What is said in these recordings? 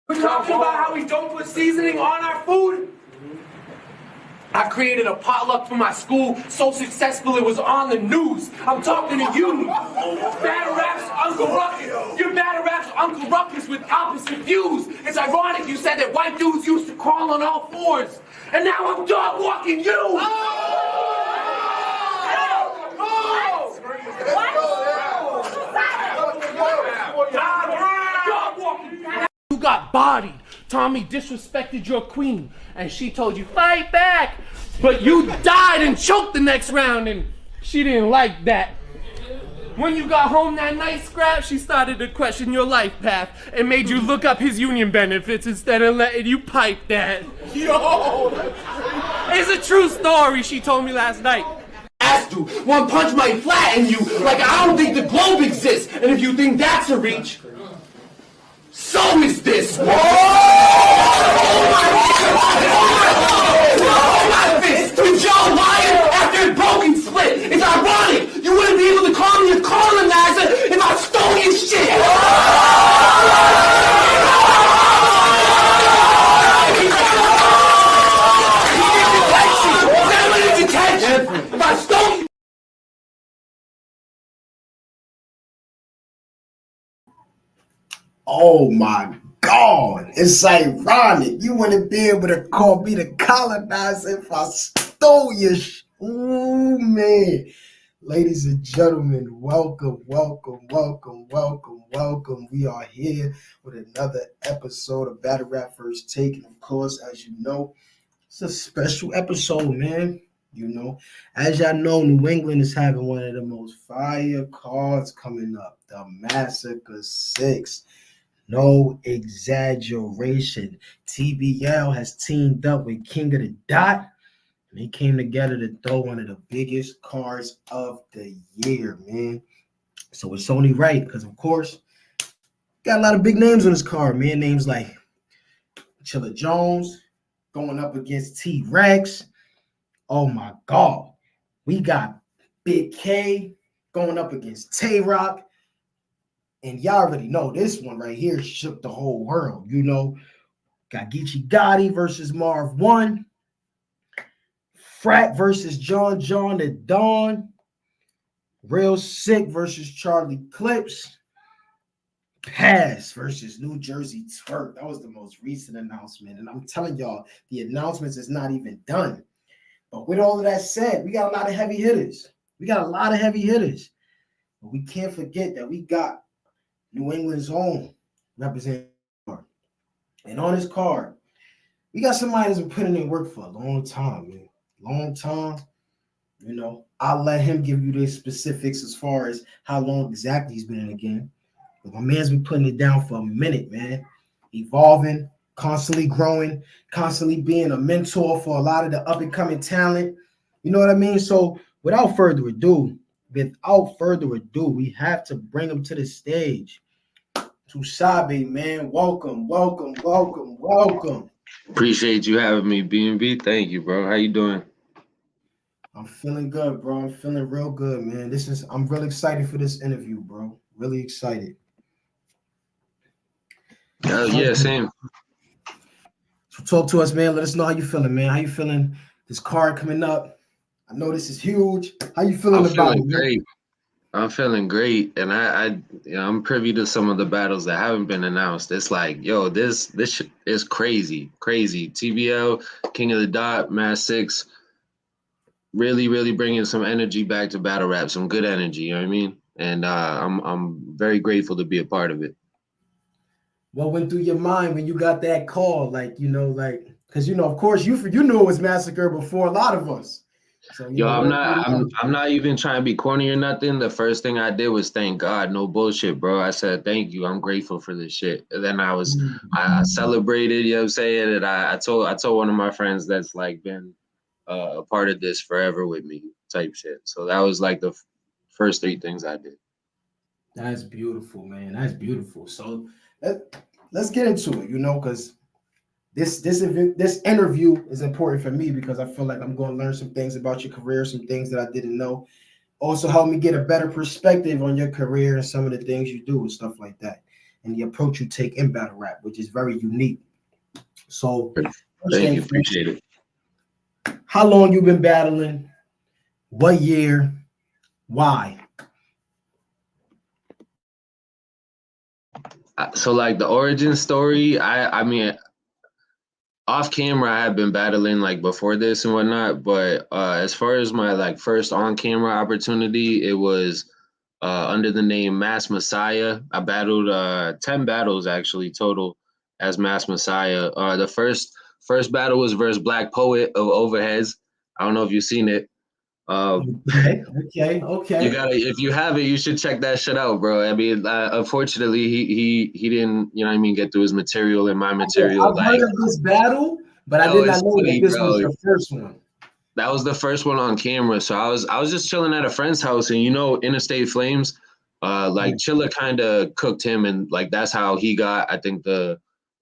We're talking about how we don't put seasoning on our food. I created a potluck for my school so successful it was on the news. I'm talking to you. Battle Rap's Uncle Ruckus. You're Battle Rap's Uncle Ruckus with opposite views. It's ironic you said that white dudes used to crawl on all fours. And now I'm dog walking you. You got bodied. Tommy disrespected your queen, and she told you, fight back. But you died and choked the next round, and she didn't like that. When you got home that night, Scrap, she started to question your life path and made you look up his union benefits instead of letting you pipe that. Yo! It's a true story she told me last night. Asked you, one punch might flatten you, like I don't think the globe exists, and if you think that's a reach, so is this. Oh my fist! With Joe Wyatt after a broken split. It's ironic. You wouldn't be able to call me a colonizer if I stole your shit. If I stole you. Oh my God, it's ironic. You wouldn't be able to call me the colonizer if I stole your Ooh, man. Ladies and gentlemen, welcome. We are here with another episode of Battle Rap First Take. And of course, as you know, it's a special episode, man. You know, as y'all know, New England is having one of the most fire cards coming up, the Massacre 6. No exaggeration. TBL has teamed up with King of the Dot. And they came together to throw one of the biggest cards of the year, man. So it's only right because, of course, got a lot of big names on this card, man. Names like Chilla Jones going up against T-Rex. Oh, my God. We got Big K going up against Tay-Rock. And y'all already know this one right here shook the whole world. You know, got Geechee Gotti versus Marv 1. Frat versus John the Dawn. Real Sick versus Charlie Clips. Pass versus New Jersey Twerk. That was the most recent announcement. And I'm telling y'all, the announcements is not even done. But with all of that said, we got a lot of heavy hitters. But we can't forget that we got New England's own representative. And on this card, we got somebody that's been putting in work for a long time, man. You know, I'll let him give you the specifics as far as how long exactly he's been in the game. But my man's been putting it down for a minute, man. Evolving, constantly growing, constantly being a mentor for a lot of the up-and-coming talent. You know what I mean? So without further ado, we have to bring him to the stage. To SABE, man. Welcome. Appreciate you having me, B&B. Thank you, bro. How you doing? I'm feeling good, bro. I'm feeling real good, man. I'm really excited for this interview, bro. Really excited. Yeah, same. So talk to us, man. Let us know how you feeling, man. How you feeling? This card coming up. I know this is huge. How you feeling about it? Great. I'm feeling great, and I'm privy to some of the battles that haven't been announced. It's like, yo, this is crazy. TBL, King of the Dot, Mass 6, really bringing some energy back to battle rap, some good energy. You know what I mean? And I'm very grateful to be a part of it. What went through your mind when you got that call? Because of course you knew it was Massacre before a lot of us. So, I'm not even trying to be corny or nothing. The first thing I did was thank God. No bullshit, bro. I said, thank you. I'm grateful for this shit. And then I celebrated, you know what I'm saying? And I told one of my friends that's like been a part of this forever with me type shit. So that was like the first three things I did. That's beautiful, man. That's beautiful. So let's get into it, because this interview is important for me because I feel like I'm going to learn some things about your career, some things that I didn't know. Also help me get a better perspective on your career and some of the things you do and stuff like that. and the approach you take in battle rap, which is very unique. So, Thank you, appreciate it. How long you been battling? What year? Why? So like the origin story, I mean, off camera I had been battling like before this and whatnot, but as far as my like first on camera opportunity, it was under the name Mass Messiah. I battled 10 battles actually total as Mass Messiah. The first battle was versus Black Poet of Overheads. I don't know if you've seen it. Okay. You gotta, if you have it, you should check that shit out, bro. I mean, unfortunately, he didn't, you know what I mean, get through his material and my material. I've heard of this battle, but I did not know that this was your first one. That was the first one on camera. So I was just chilling at a friend's house, and you know, Interstate Flames, like Chilla kind of cooked him, and like that's how he got, I think, the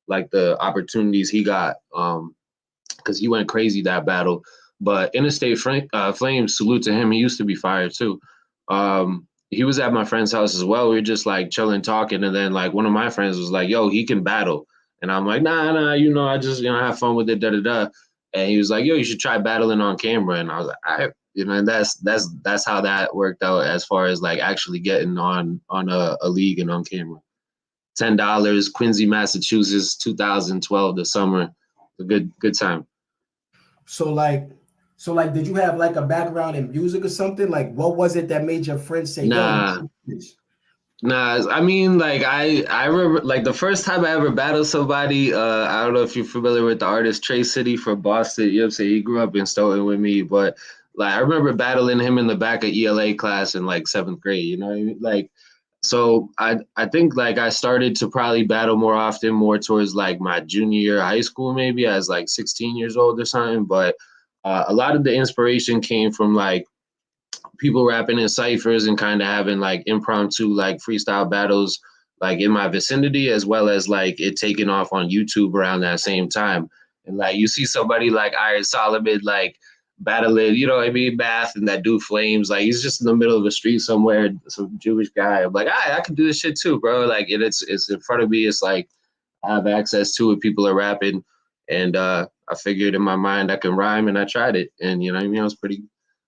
opportunities he got, because he went crazy that battle. But Interstate Flames, salute to him. He used to be fire too. He was at my friend's house as well. We were just like chilling, talking, and then like one of my friends was like, "Yo, he can battle," and I'm like, "Nah, you know, I just have fun with it, da da da." And he was like, "Yo, you should try battling on camera." And I was like, and that's how that worked out as far as like actually getting on a league and on camera. $10, Quincy, Massachusetts, 2012, the summer. A good time. So like, did you have like a background in music or something? Like, what was it that made your friends say, Nah. I mean, like I remember like the first time I ever battled somebody. I don't know if you're familiar with the artist Trey City from Boston. You know what I'm saying? He grew up in Stoughton with me, but like I remember battling him in the back of ELA class in like 7th grade. You know what I mean? Like, so I think like I started to probably battle more often, more towards like my junior year of high school, maybe as like 16 years old or something. But a lot of the inspiration came from like people rapping in ciphers and kind of having like impromptu like freestyle battles like in my vicinity, as well as like it taking off on YouTube around that same time. And like you see somebody like Iron Solomon like battling, you know what I mean, Math, and that dude Flames, like he's just in the middle of the street somewhere, some Jewish guy. I'm like, I can do this shit too, bro. Like it's in front of me. It's like I have access to it. People are rapping, and I figured in my mind I can rhyme, and I tried it, and you know what I mean.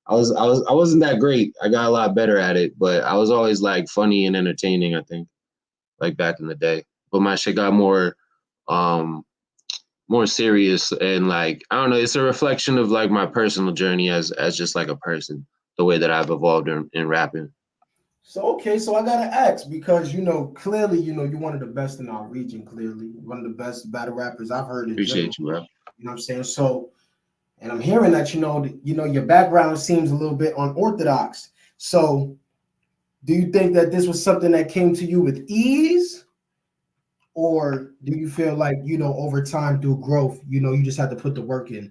I wasn't that great. I got a lot better at it, but I was always like funny and entertaining, I think, like back in the day. But my shit got more serious, and like I don't know, it's a reflection of like my personal journey as just like a person, the way that I've evolved in rapping. So I gotta ask, because clearly you're one of the best in our region, clearly one of the best battle rappers I've heard. Appreciate you, bro. You know what I'm saying? So, and I'm hearing that your background seems a little bit unorthodox. So do you think that this was something that came to you with ease, or do you feel like over time through growth you just had to put the work in?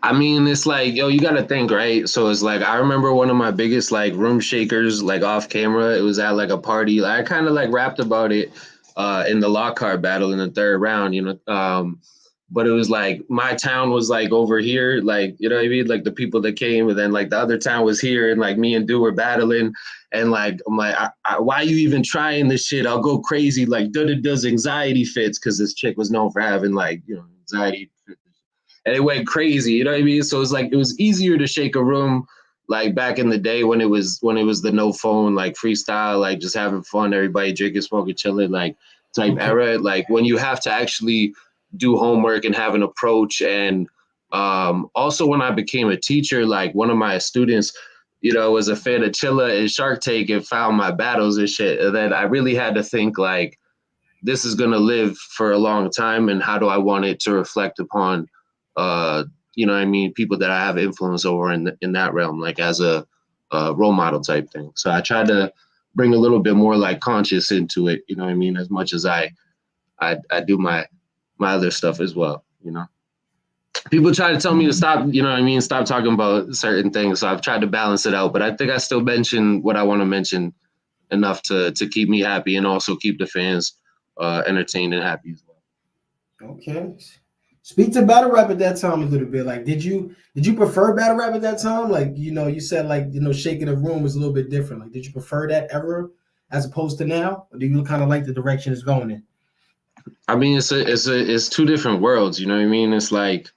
I mean, it's like, yo, you got to think, right? So it's like, I remember one of my biggest like room shakers, like off camera, it was at like a party. Like, I kind of like rapped about it in the Lockhart battle in the 3rd round, but it was like my town was like over here, like, you know what I mean? Like the people that came, and then like the other town was here, and like me and Du were battling. And like, I'm like, why are you even trying this shit? I'll go crazy. Like, does anxiety fits, because this chick was known for having like, anxiety. And it went crazy, you know what I mean? So it's like, it was easier to shake a room like back in the day when it was the no phone, like freestyle, like just having fun, everybody drinking, smoking, chilling, like type era. Like when you have to actually do homework and have an approach. And also when I became a teacher, like one of my students, was a fan of Chilla and Shark Tank and found my battles and shit. And then I really had to think like, this is going to live for a long time. And how do I want it to reflect upon you know what I mean, people that I have influence over in that realm, like as a role model type thing. So I tried to bring a little bit more like conscious into it, you know what I mean, as much as I do my other stuff as well, People try to tell me to stop, you know what I mean, stop talking about certain things. So I've tried to balance it out, but I think I still mention what I want to mention enough to keep me happy and also keep the fans entertained and happy as well. Okay. Speak to battle rap at that time a little bit. Like, did you prefer battle rap at that time? Like, you said like, shaking the room was a little bit different. Like, did you prefer that ever as opposed to now? Or do you kind of like the direction it's going in? I mean, it's two different worlds. You know what I mean? It's like,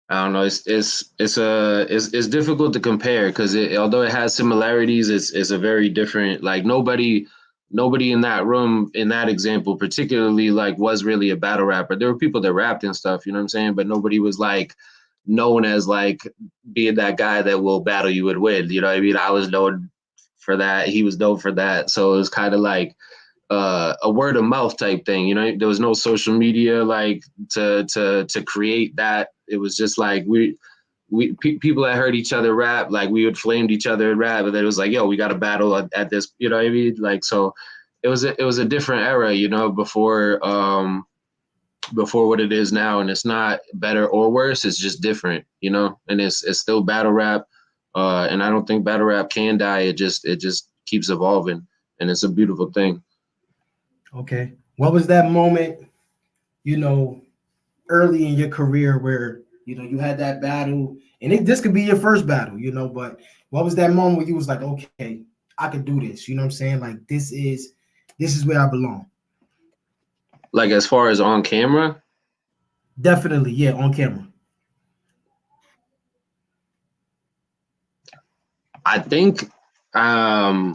I don't know. It's difficult to compare because although it has similarities, it's a very different. Like nobody in that room in that example particularly like was really a battle rapper. There were people that rapped and stuff. You know what I'm saying? But nobody was like known as like being that guy that will battle you and win. You know what I mean? I was known for that. He was known for that. So it was kind of like a word of mouth type thing. You know, there was no social media like to create that. It was just like people that heard each other rap, like we would flamed each other and rap, and then it was like, yo, we got to battle at this. You know what I mean? Like, so it was a different era. You know, before what it is now, and it's not better or worse. It's just different. You know, and it's still battle rap, and I don't think battle rap can die. It just keeps evolving, and it's a beautiful thing. Okay. What was that moment, early in your career where, you had that battle, and this could be your first battle, but what was that moment where you was like, okay, I could do this? You know what I'm saying? Like, this is where I belong. Like, as far as on camera? Definitely, yeah, on camera. I think when I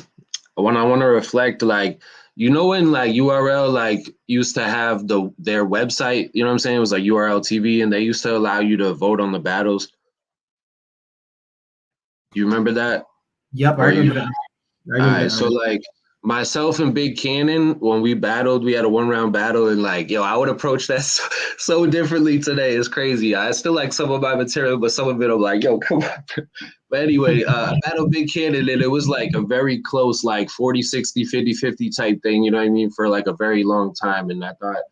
want to reflect, like, when like URL like used to have their website, you know what I'm saying? It was like URL TV, and they used to allow you to vote on the battles. Do you remember that? Yep, I remember that. All right, so like myself and Big Cannon, when we battled, we had a 1-round battle, and like, yo, I would approach that so differently today. It's crazy. I still like some of my material, but some of it I'm like, yo, come on. But anyway, I battled Big Cannon, and it was like a very close, like 40-60, 50-50 type thing, you know what I mean, for like a very long time. And I thought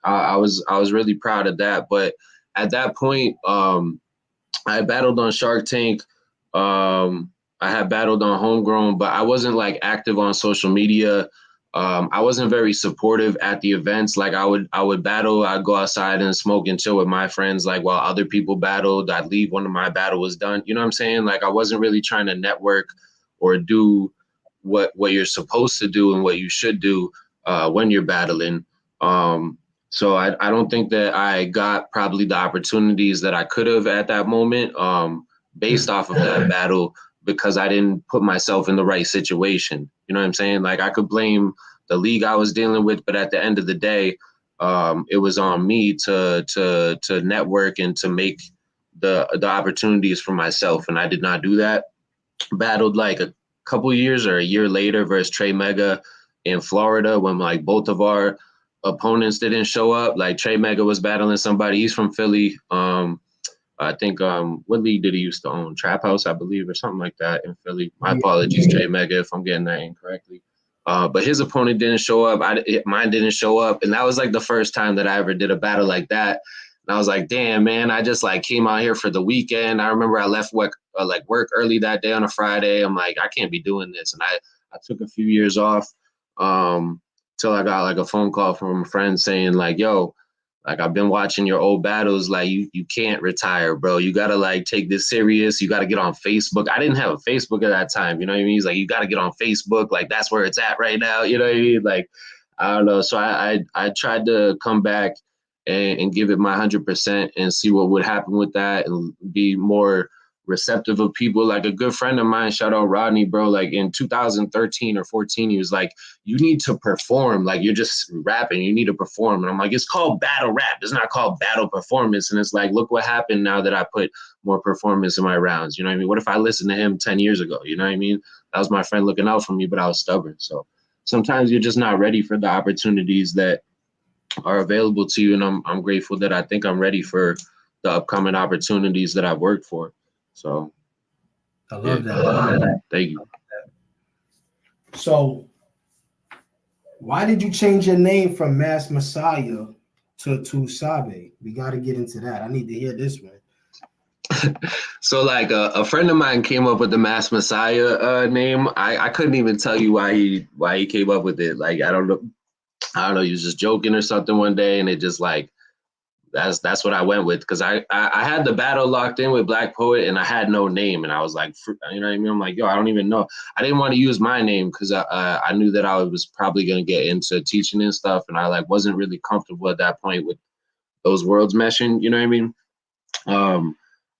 I was really proud of that. But at that point, I battled on Shark Tank. I had battled on Homegrown, but I wasn't like active on social media. I wasn't very supportive at the events. Like I would battle, I'd go outside and smoke and chill with my friends, like while other people battled. I'd leave when my battle was done. You know what I'm saying? Like I wasn't really trying to network or do what you're supposed to do and what you should do when you're battling. So I don't think that I got probably the opportunities that I could have at that moment based off of that battle, because I didn't put myself in the right situation. You know what I'm saying? Like I could blame the league I was dealing with, but at the end of the day, it was on me to network and to make the opportunities for myself. And I did not do that. Battled like a couple years or a year later versus Trey Mega in Florida when like both of our opponents didn't show up. Like Trey Mega was battling somebody. He's from Philly. I think what league did he used to own? Trap House, I believe, or something like that in Philly. My apologies, Trey Mega, if I'm getting that incorrectly. But his opponent didn't show up. Mine didn't show up, and that was like the first time that I ever did a battle like that. And I was like, damn, man, I just like came out here for the weekend. I remember I left work early that day on a Friday. I'm like, I can't be doing this, and I took a few years off till I got like a phone call from a friend saying like, yo, like I've been watching your old battles. Like you can't retire, bro. You gotta like take this serious. You gotta get on Facebook. I didn't have a Facebook at that time. You know what I mean? He's like, you gotta get on Facebook. Like that's where it's at right now. You know what I mean? Like I don't know. So I tried to come back and give it my 100% and see what would happen with that and be more receptive of people. Like a good friend of mine, shout out Rodney, bro, like in 2013 or 14, he was like, you need to perform. Like you're just rapping, you need to perform. And I'm like, it's called battle rap. It's not called battle performance. And it's like, look what happened now that I put more performance in my rounds. You know what I mean? What if I listened to him 10 years ago? You know what I mean? That was my friend looking out for me, but I was stubborn. So sometimes you're just not ready for the opportunities that are available to you. And I'm grateful that I think I'm ready for the upcoming opportunities that I've worked for. So I love that. Thank you. So why did you change your name from Mass Messiah to SABE? We got to get into that. I need to hear this one. So like a friend of mine came up with the Mass Messiah name. I couldn't even tell you why he came up with it. Like I don't know. He was just joking or something one day, and it just like that's what I went with, because I had the battle locked in with Black Poet, and I had no name, and I was like, you know what I mean? I'm like, yo, I don't even know. I didn't want to use my name because I knew that I was probably gonna get into teaching and stuff, and I like wasn't really comfortable at that point with those worlds meshing. You know what I mean?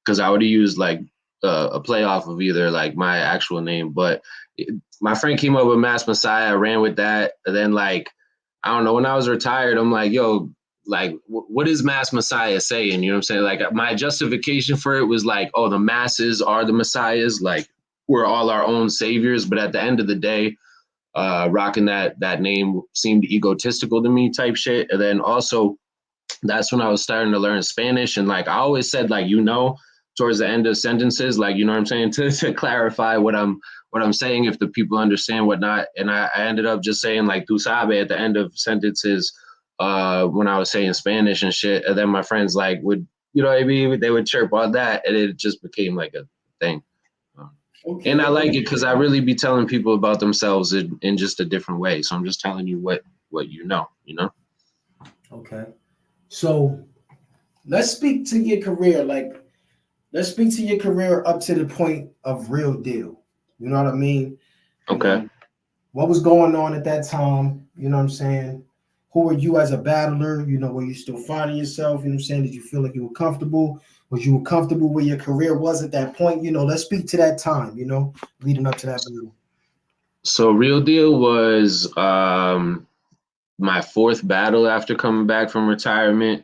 Because I would have used like a playoff of either like my actual name, but my friend came up with Mass Messiah. I ran with that, and then like I don't know, when I was retired, I'm like, yo, like what is Mass Messiah saying? You know what I'm saying? Like my justification for it was like, oh, the masses are the messiahs, like we're all our own saviors. But at the end of the day, rocking that name seemed egotistical to me, type shit. And then also that's when I was starting to learn Spanish. And like I always said, like, towards the end of sentences, like, you know what I'm saying, to clarify what I'm saying, if the people understand whatnot. And I ended up just saying like tu sabe at the end of sentences when I was saying Spanish and shit. And then my friends like would, you know what I mean, they would chirp on that, and it just became like a thing. Okay. And I like it because I really be telling people about themselves in just a different way. So I'm just telling you what you know. Okay. So let's speak to your career. Like, let's speak to your career up to the point of Real Deal. You know what I mean? Okay. What was going on at that time? You know what I'm saying? Who were you as a battler? You know, were you still finding yourself? You know what I'm saying? Did you feel like you were comfortable? Was you comfortable where your career was at that point? You know, let's speak to that time, leading up to that battle. So Real Deal was my fourth battle after coming back from retirement.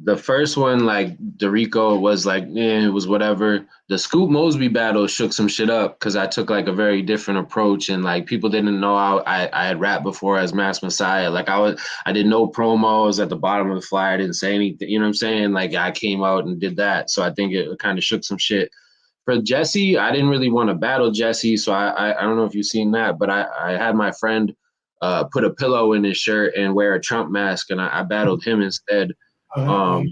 The first one, like Dorico, was like, it was whatever. The Scoop Mosby battle shook some shit up because I took like a very different approach, and like people didn't know I had rapped before as Mass Messiah. Like I did no promos at the bottom of the flyer. I didn't say anything. You know what I'm saying? Like I came out and did that. So I think it kind of shook some shit. For Jesse, I didn't really want to battle Jesse, so I don't know if you've seen that, but I had my friend put a pillow in his shirt and wear a Trump mask, and I battled him instead. For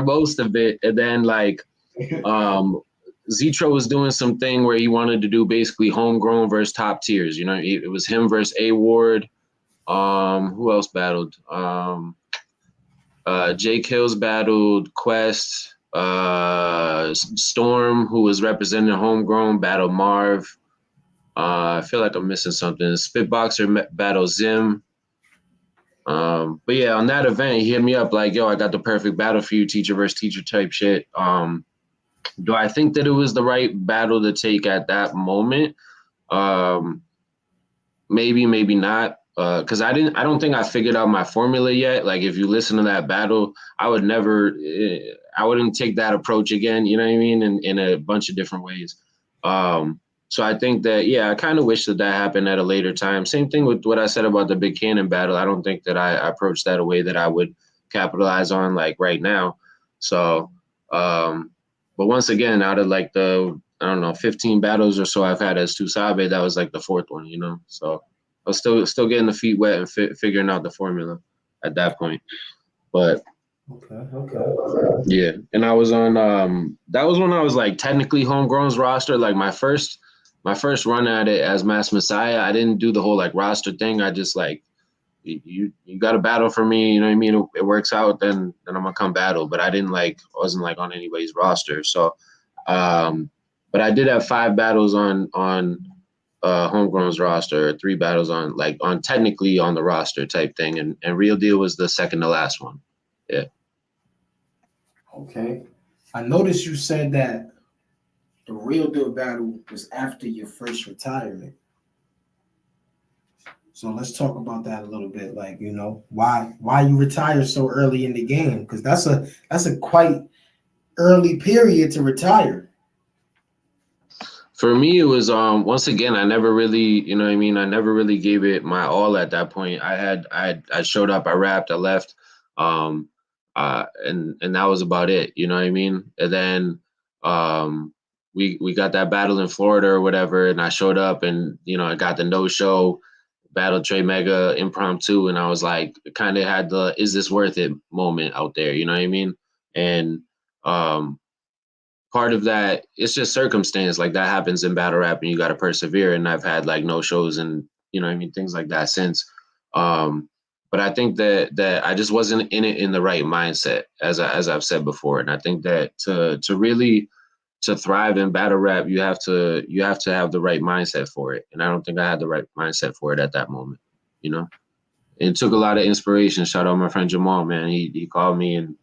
most of it. And then like Zitro was doing something where he wanted to do basically homegrown versus top tiers. It was him versus A Ward. Who else battled? Jake Hills battled Quest. Storm, who was representing homegrown, battled Marv. I feel like I'm missing something. Spitboxer battled Zim. But yeah, on that event, he hit me up like, yo, I got the perfect battle for you, teacher versus teacher type shit. Do I think that it was the right battle to take at that moment? Maybe, maybe not. Because I don't think I figured out my formula yet. Like if you listen to that battle, I wouldn't take that approach again, you know what I mean? In a bunch of different ways. So I think that, yeah, I kind of wish that happened at a later time. Same thing with what I said about the Big Cannon battle. I don't think that I approached that a way that I would capitalize on like right now. So, but once again, out of like the, 15 battles or so I've had as Tusabe, that was like the fourth one, So I was still getting the feet wet and figuring out the formula at that point. But okay. Yeah, and I was on that was when I was like technically homegrown's roster. Like my first run at it as Mass Messiah, I didn't do the whole like roster thing. I just like you got to battle for me, you know what I mean? It works out, then I'm gonna come battle. But I wasn't like on anybody's roster. So but I did have 5 battles on homegrown's roster, or 3 battles on technically on the roster type thing, and Real Deal was the second to last one. Yeah. Okay. I noticed you said that the Real Deal battle was after your first retirement. So let's talk about that a little bit. Like, why you retired so early in the game? Because that's a quite early period to retire. For me, it was once again, I never really, you know what I mean? I never really gave it my all at that point. I showed up, I rapped, I left. And that was about it, you know what I mean? And then we got that battle in Florida or whatever, and I showed up and I got the no-show, battled Trey Mega impromptu, and I was like, kind of had the is this worth it moment out there, you know what I mean? And part of that, it's just circumstance. Like that happens in battle rap, and you got to persevere. And I've had like no shows and things like that since. But I think that I just wasn't in it in the right mindset, as I've said before. And I think that to really to thrive in battle rap, you have to have the right mindset for it. And I don't think I had the right mindset for it at that moment, you know. And it took a lot of inspiration. Shout out my friend Jamal, man. He called me and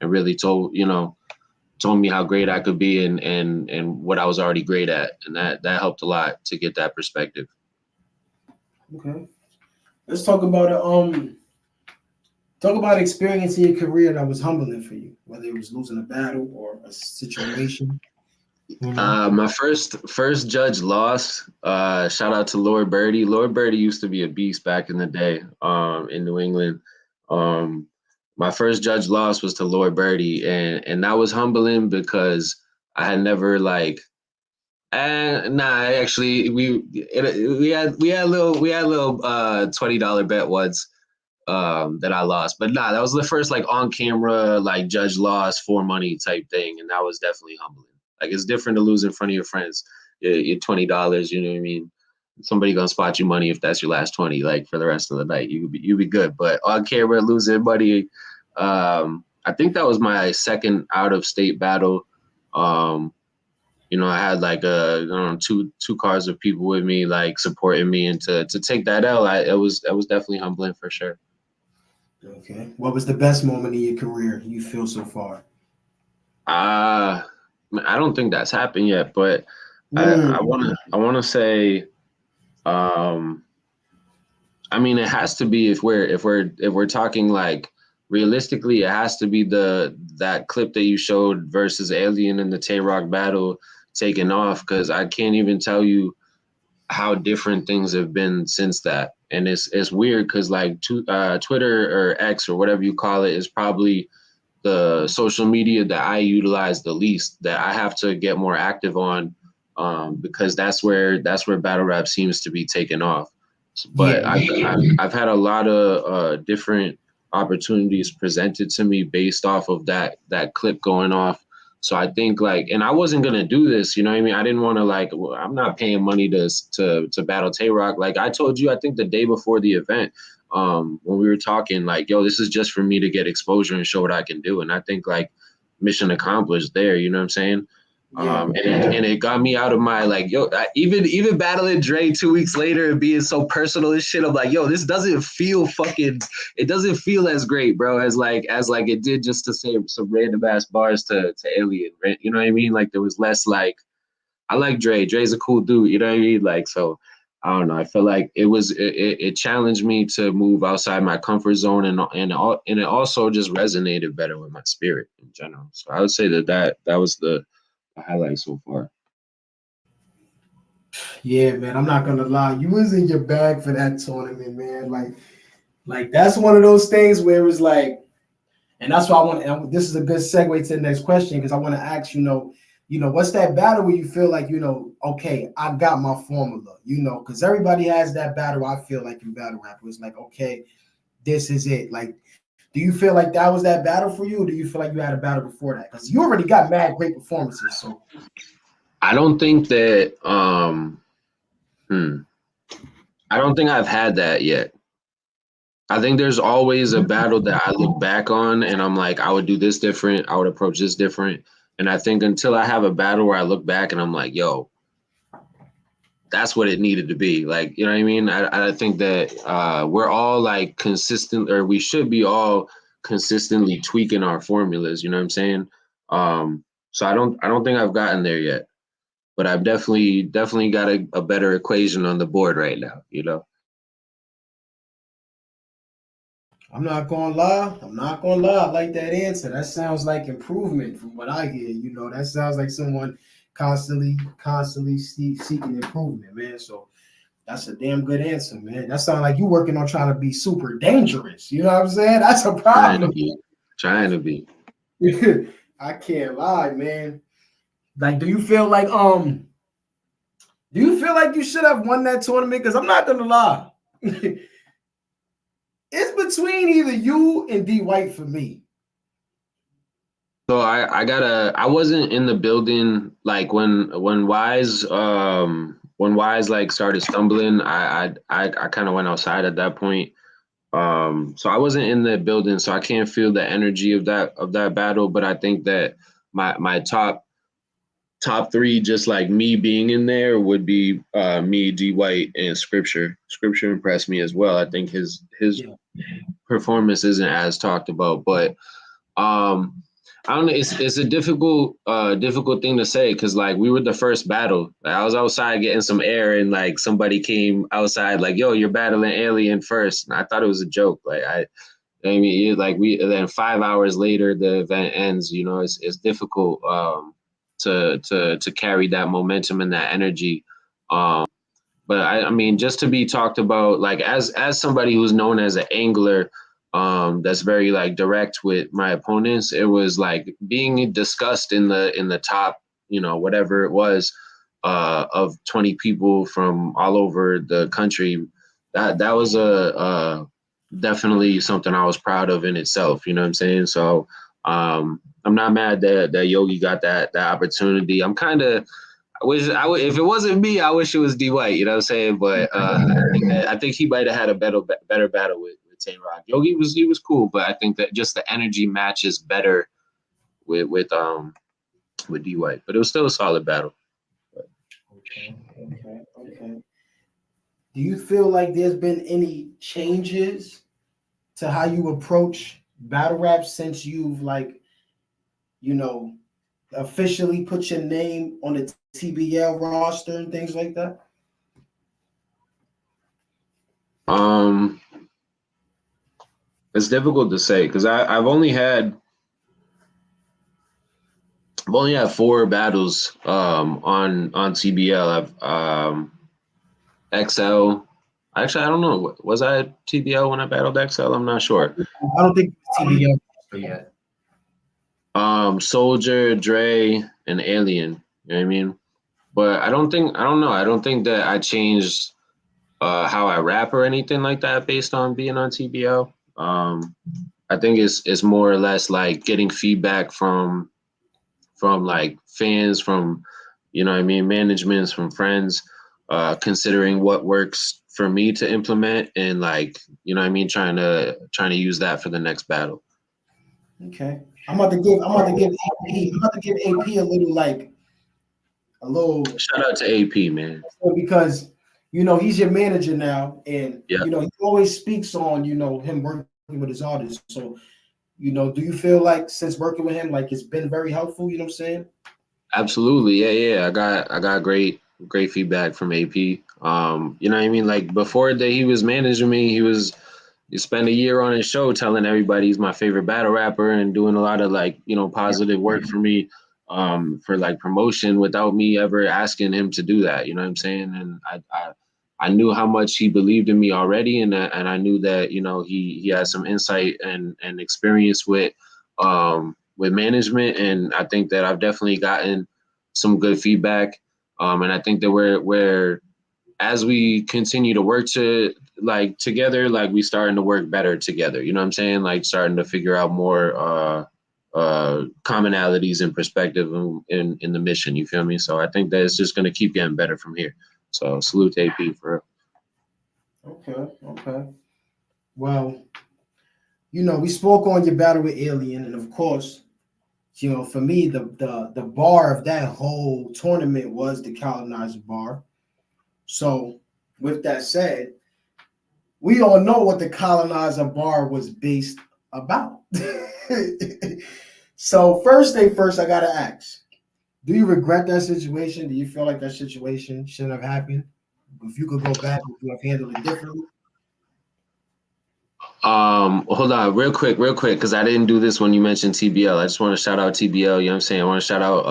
really told me how great I could be and what I was already great at. And that helped a lot to get that perspective. Okay. Let's talk about an experience in your career that was humbling for you, whether it was losing a battle or a situation. My first judge loss. Shout out to Lord Birdie. Lord Birdie used to be a beast back in the day. In New England. My first judge loss was to Lord Birdie, and that was humbling because I had never like. Actually, we had a little $20 bet once that I lost, but that was the first like on camera like judge loss for money type thing, and that was definitely humbling. Like it's different to lose in front of your friends. You're $20, you know what I mean? Somebody gonna spot you money if that's your last 20, like for the rest of the night. You be good. But on camera losing money, I think that was my second out of state battle. I had like two cars of people with me, like supporting me, and to take that L, it was definitely humbling for sure. Okay. What was the best moment in your career you feel so far? I don't think that's happened yet, but I wanna say, it has to be if we're talking like realistically, it has to be that clip that you showed versus Alien in the Tay Rock battle taking off, because I can't even tell you how different things have been since that. And it's weird because like Twitter or X or whatever you call it is probably the social media that I utilize the least, that I have to get more active on, because that's where battle rap seems to be taking off. But Yeah. I've had a lot of different opportunities presented to me based off of that clip going off. So I think like, and I wasn't gonna do this, you know what I mean? I didn't want to like, I'm not paying money to battle Tay Rock. Like I told you, I think the day before the event, when we were talking, like, yo, this is just for me to get exposure and show what I can do. And I think like mission accomplished there, you know what I'm saying? And it got me out of my like, yo, even battling Dre 2 weeks later and being so personal and shit. I'm like, yo, this doesn't feel it doesn't feel as great, bro, as it did just to say some random ass bars to Alien, right? You know what I mean? Like there was less like, I like Dre. Dre's a cool dude, you know what I mean? Like, so I don't know. I feel like it challenged me to move outside my comfort zone, and it also just resonated better with my spirit in general. So I would say that was the highlight so far. Yeah, man, I'm not gonna lie. You was in your bag for that tournament, man. Like that's one of those things where it was like, and that's why I want. And this is a good segue to the next question, because I want to ask, what's that battle where you feel like, okay, I got my formula, because everybody has that battle. I feel like in battle rap, it's like, okay, this is it. Like, do you feel like that was that battle for you, or do you feel like you had a battle before that? Because you already got mad great performances. So I don't think that I don't think I've had that yet. I think there's always a battle that I look back on and I'm like, I would do this different, I would approach this different. And I think until I have a battle where I look back and I'm like, yo, that's what it needed to be. Like, you know what I mean? I think that we're all like consistent, or we should be all consistently tweaking our formulas, you know what I'm saying? So I don't think I've gotten there yet. But I've definitely got a better equation on the board right now, you know. I'm not gonna lie. I like that answer. That sounds like improvement from what I hear. That sounds like someone constantly seeking improvement, man. So that's a damn good answer, man. That sounds like you working on trying to be super dangerous. You know what I'm saying? That's a problem. Trying to be. I can't lie, man. Like, do you feel like you should have won that tournament? Because I'm not gonna lie. It's between either you and D White for me. So I wasn't in the building like when Wise like started stumbling. I kind of went outside at that point. So I wasn't in the building, so I can't feel the energy of that battle. But I think that my top three, just like me being in there, would be me, D White, and Scripture. Scripture impressed me as well. I think his Yeah. performance isn't as talked about, but um, I don't know. It's a difficult thing to say because like we were the first battle. Like, I was outside getting some air, and like somebody came outside like, "Yo, you're battling Alien first." And I thought it was a joke. I mean, like we then 5 hours later the event ends. You know, it's difficult to carry that momentum and that energy. But I mean, just to be talked about, like as somebody who's known as an angler, that's very like direct with my opponents. It was like being discussed in the top, you know, whatever it was, of 20 people from all over the country. That was definitely something I was proud of in itself. You know what I'm saying? So I'm not mad that Yogi got that opportunity. I'm kind of I wish I would if it wasn't me, I wish it was D White. You know what I'm saying? But I think he might have had a better battle with Tay Rock. Yogi he was cool, but I think that just the energy matches better with D White. But it was still a solid battle. Okay. Do you feel like there's been any changes to how you approach battle rap since you've like, you know, officially put your name on the TBL roster and things like that? Um, it's difficult to say because I've only had four battles on TBL. I've XL. Actually, I don't know. Was I at TBL when I battled XL? I'm not sure. I don't think TBL roster yet. Soldier, Dre, and Alien. You know what I mean? But I don't know. I don't think that I changed how I rap or anything like that based on being on TBL. I think it's more or less like getting feedback from like fans, from you know what I mean, managements, from friends, considering what works for me to implement and like you know what I mean, trying to use that for the next battle. Okay. I'm about to give AP a little like a little Shout out to AP, man. because you know he's your manager now, and Yeah. you know he always speaks on him working with his artists. So do you feel like since working with him, like it's been very helpful? You know what I'm saying? Absolutely, yeah. I got great feedback from AP. You know what I mean? Like before that he was managing me, he spent a year on his show telling everybody he's my favorite battle rapper and doing a lot of like, you know, positive work for me, for like promotion without me ever asking him to do that. You know what I'm saying? And I knew how much he believed in me already, and I knew that you know he had some insight and experience with management, and I think that I've definitely gotten some good feedback, and I think that we're as we continue to work together, like we starting to work better together. You know what I'm saying? Like starting to figure out more commonalities and perspective in the mission. You feel me? So I think that it's just going to keep getting better from here. So salute to AP for real. Okay. Well, we spoke on your battle with Alien, and of course, for me, the bar of that whole tournament was the colonizer bar. So, with that said, we all know what the colonizer bar was based about. So, first thing first, I gotta ask: do you regret that situation? Do you feel like that situation shouldn't have happened? If you could go back, would you have handled it differently? Hold on, real quick, because I didn't do this when you mentioned TBL. I just want to shout out TBL, you know what I'm saying? I want to shout out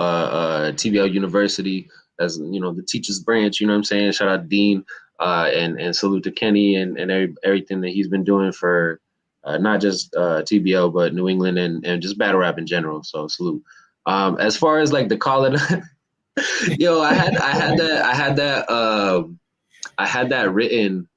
TBL University as the teachers branch, you know what I'm saying? Shout out Dean, and salute to Kenny and everything that he's been doing for not just TBL but New England and just battle rap in general. So salute. As far as like the call it yo, I had that written.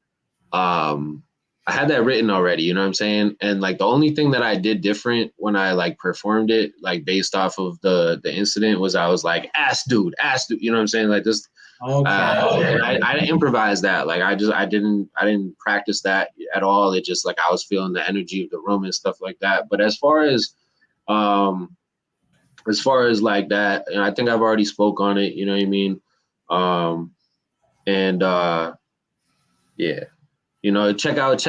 I had that written already, you know what I'm saying? And like the only thing that I did different when I like performed it, like based off of the incident, was I was like, ass dude, you know what I'm saying? Like Okay. And I didn't improvise that. Like I didn't practice that at all. It just like I was feeling the energy of the room and stuff like that. But um as far as like that, and I think I've already spoke on it, you know what I mean? And yeah, you know, check out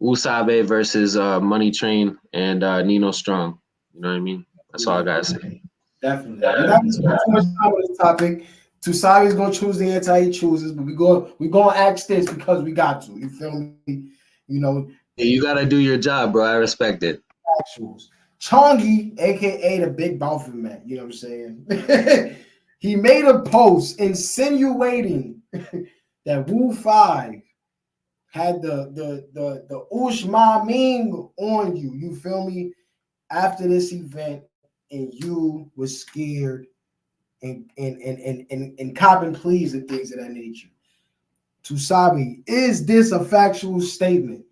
Usabe versus Money Train and Nino Strong. You know what I mean? That's all I gotta say. Definitely. We're not gonna spend too much time on this topic. Tusabi's gonna choose the answer he chooses, but we're gonna ask this because we got to. You feel me? You know, Hey, you gotta do your job, bro. I respect it. actuals. Chongi, aka the Big Bouncer Man, you know what I'm saying? He made a post insinuating that Wu 5 had the Ushma Ming on you. You feel me? After this event, and you were scared and copping pleas and things of that nature. Tusabi, is this a factual statement?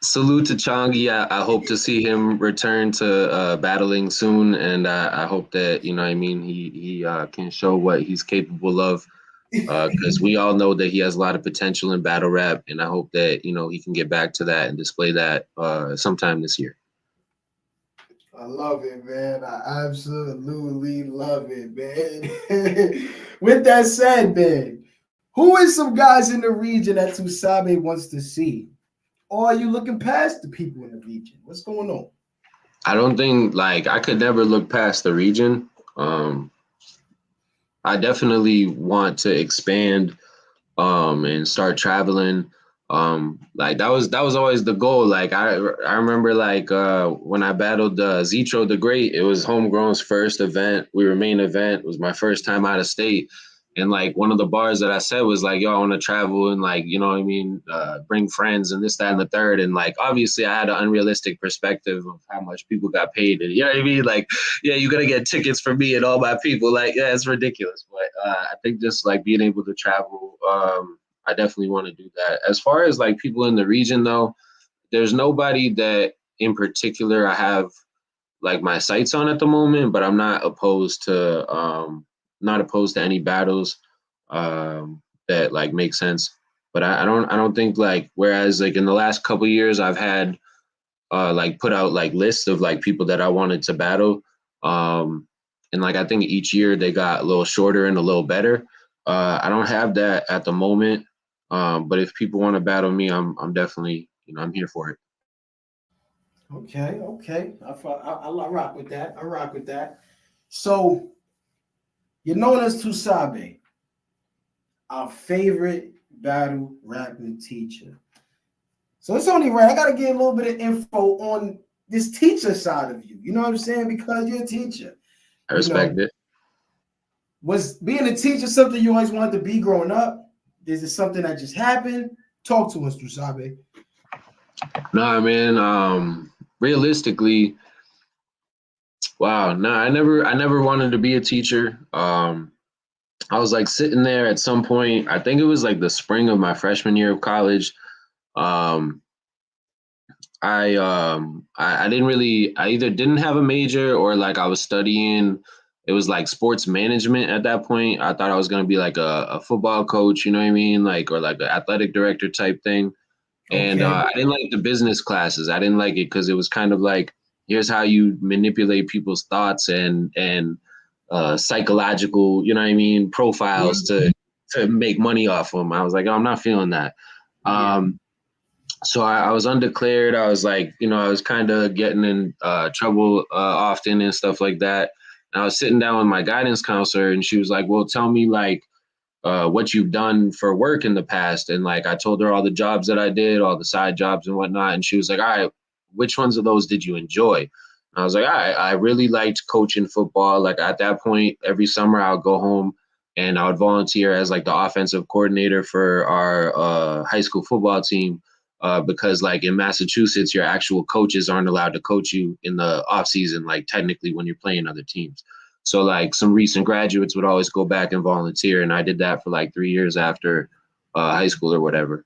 Salute to Changi. I hope to see him return to battling soon, and I hope that, you know what I mean, he can show what he's capable of, because we all know that he has a lot of potential in battle rap, and I hope that, you know, he can get back to that and display that sometime this year. I love it, man. I absolutely love it, man. With that said, man, who is some guys in the region that Tusabe wants to see? Or are you looking past the people in the region? What's going on? I don't think, like, I could never look past the region. I definitely want to expand and start traveling. Like that was always the goal. Like I remember like when I battled Zetro the Great, it was Homegrown's first event. We were main event. It was my first time out of state. And like one of the bars that I said was like, yo, I want to travel and like, you know what I mean, bring friends and this, that, and the third. And like, obviously I had an unrealistic perspective of how much people got paid. And you know what I mean? Like, yeah, you're going to get tickets for me and all my people. Like, yeah, it's ridiculous. But I think just like being able to travel, I definitely want to do that. As far as like people in the region though, there's nobody that in particular I have like my sights on at the moment, but I'm not opposed to any battles that like make sense. But I don't think like, whereas like in the last couple of years I've had like put out like lists of like people that I wanted to battle. And like I think each year they got a little shorter and a little better. I don't have that at the moment. But if people want to battle me, I'm definitely, you know, I'm here for it. Okay. I rock with that. I rock with that. So you're known as Tusabe, our favorite battle rapping teacher. So it's only right. I gotta get a little bit of info on this teacher side of you. You know what I'm saying? Because you're a teacher. I respect it. Was being a teacher something you always wanted to be growing up? Is it something that just happened? Talk to us, Tusabe. No, man. Realistically, wow. No, I never wanted to be a teacher. I was like sitting there at some point. I think it was like the spring of my freshman year of college. Um, I didn't really. I either didn't have a major or like I was studying. It was like sports management at that point. I thought I was gonna be like a football coach. You know what I mean? Like, or like an athletic director type thing. And Okay. I didn't like the business classes. I didn't like it because it was kind of like, here's how you manipulate people's thoughts and psychological, you know what I mean, profiles to make money off them. I was like, oh, I'm not feeling that. So I was undeclared. I was like, you know, I was kind of getting in trouble often and stuff like that. And I was sitting down with my guidance counselor, and she was like, well, tell me like what you've done for work in the past. And like I told her all the jobs that I did, all the side jobs and whatnot. And she was like, all right, which ones of those did you enjoy? And I was like, all right, I really liked coaching football. Like at that point, every summer I would go home and I would volunteer as like the offensive coordinator for our high school football team. Because like in Massachusetts, your actual coaches aren't allowed to coach you in the off season, like technically when you're playing other teams. So like some recent graduates would always go back and volunteer, and I did that for like 3 years after high school or whatever.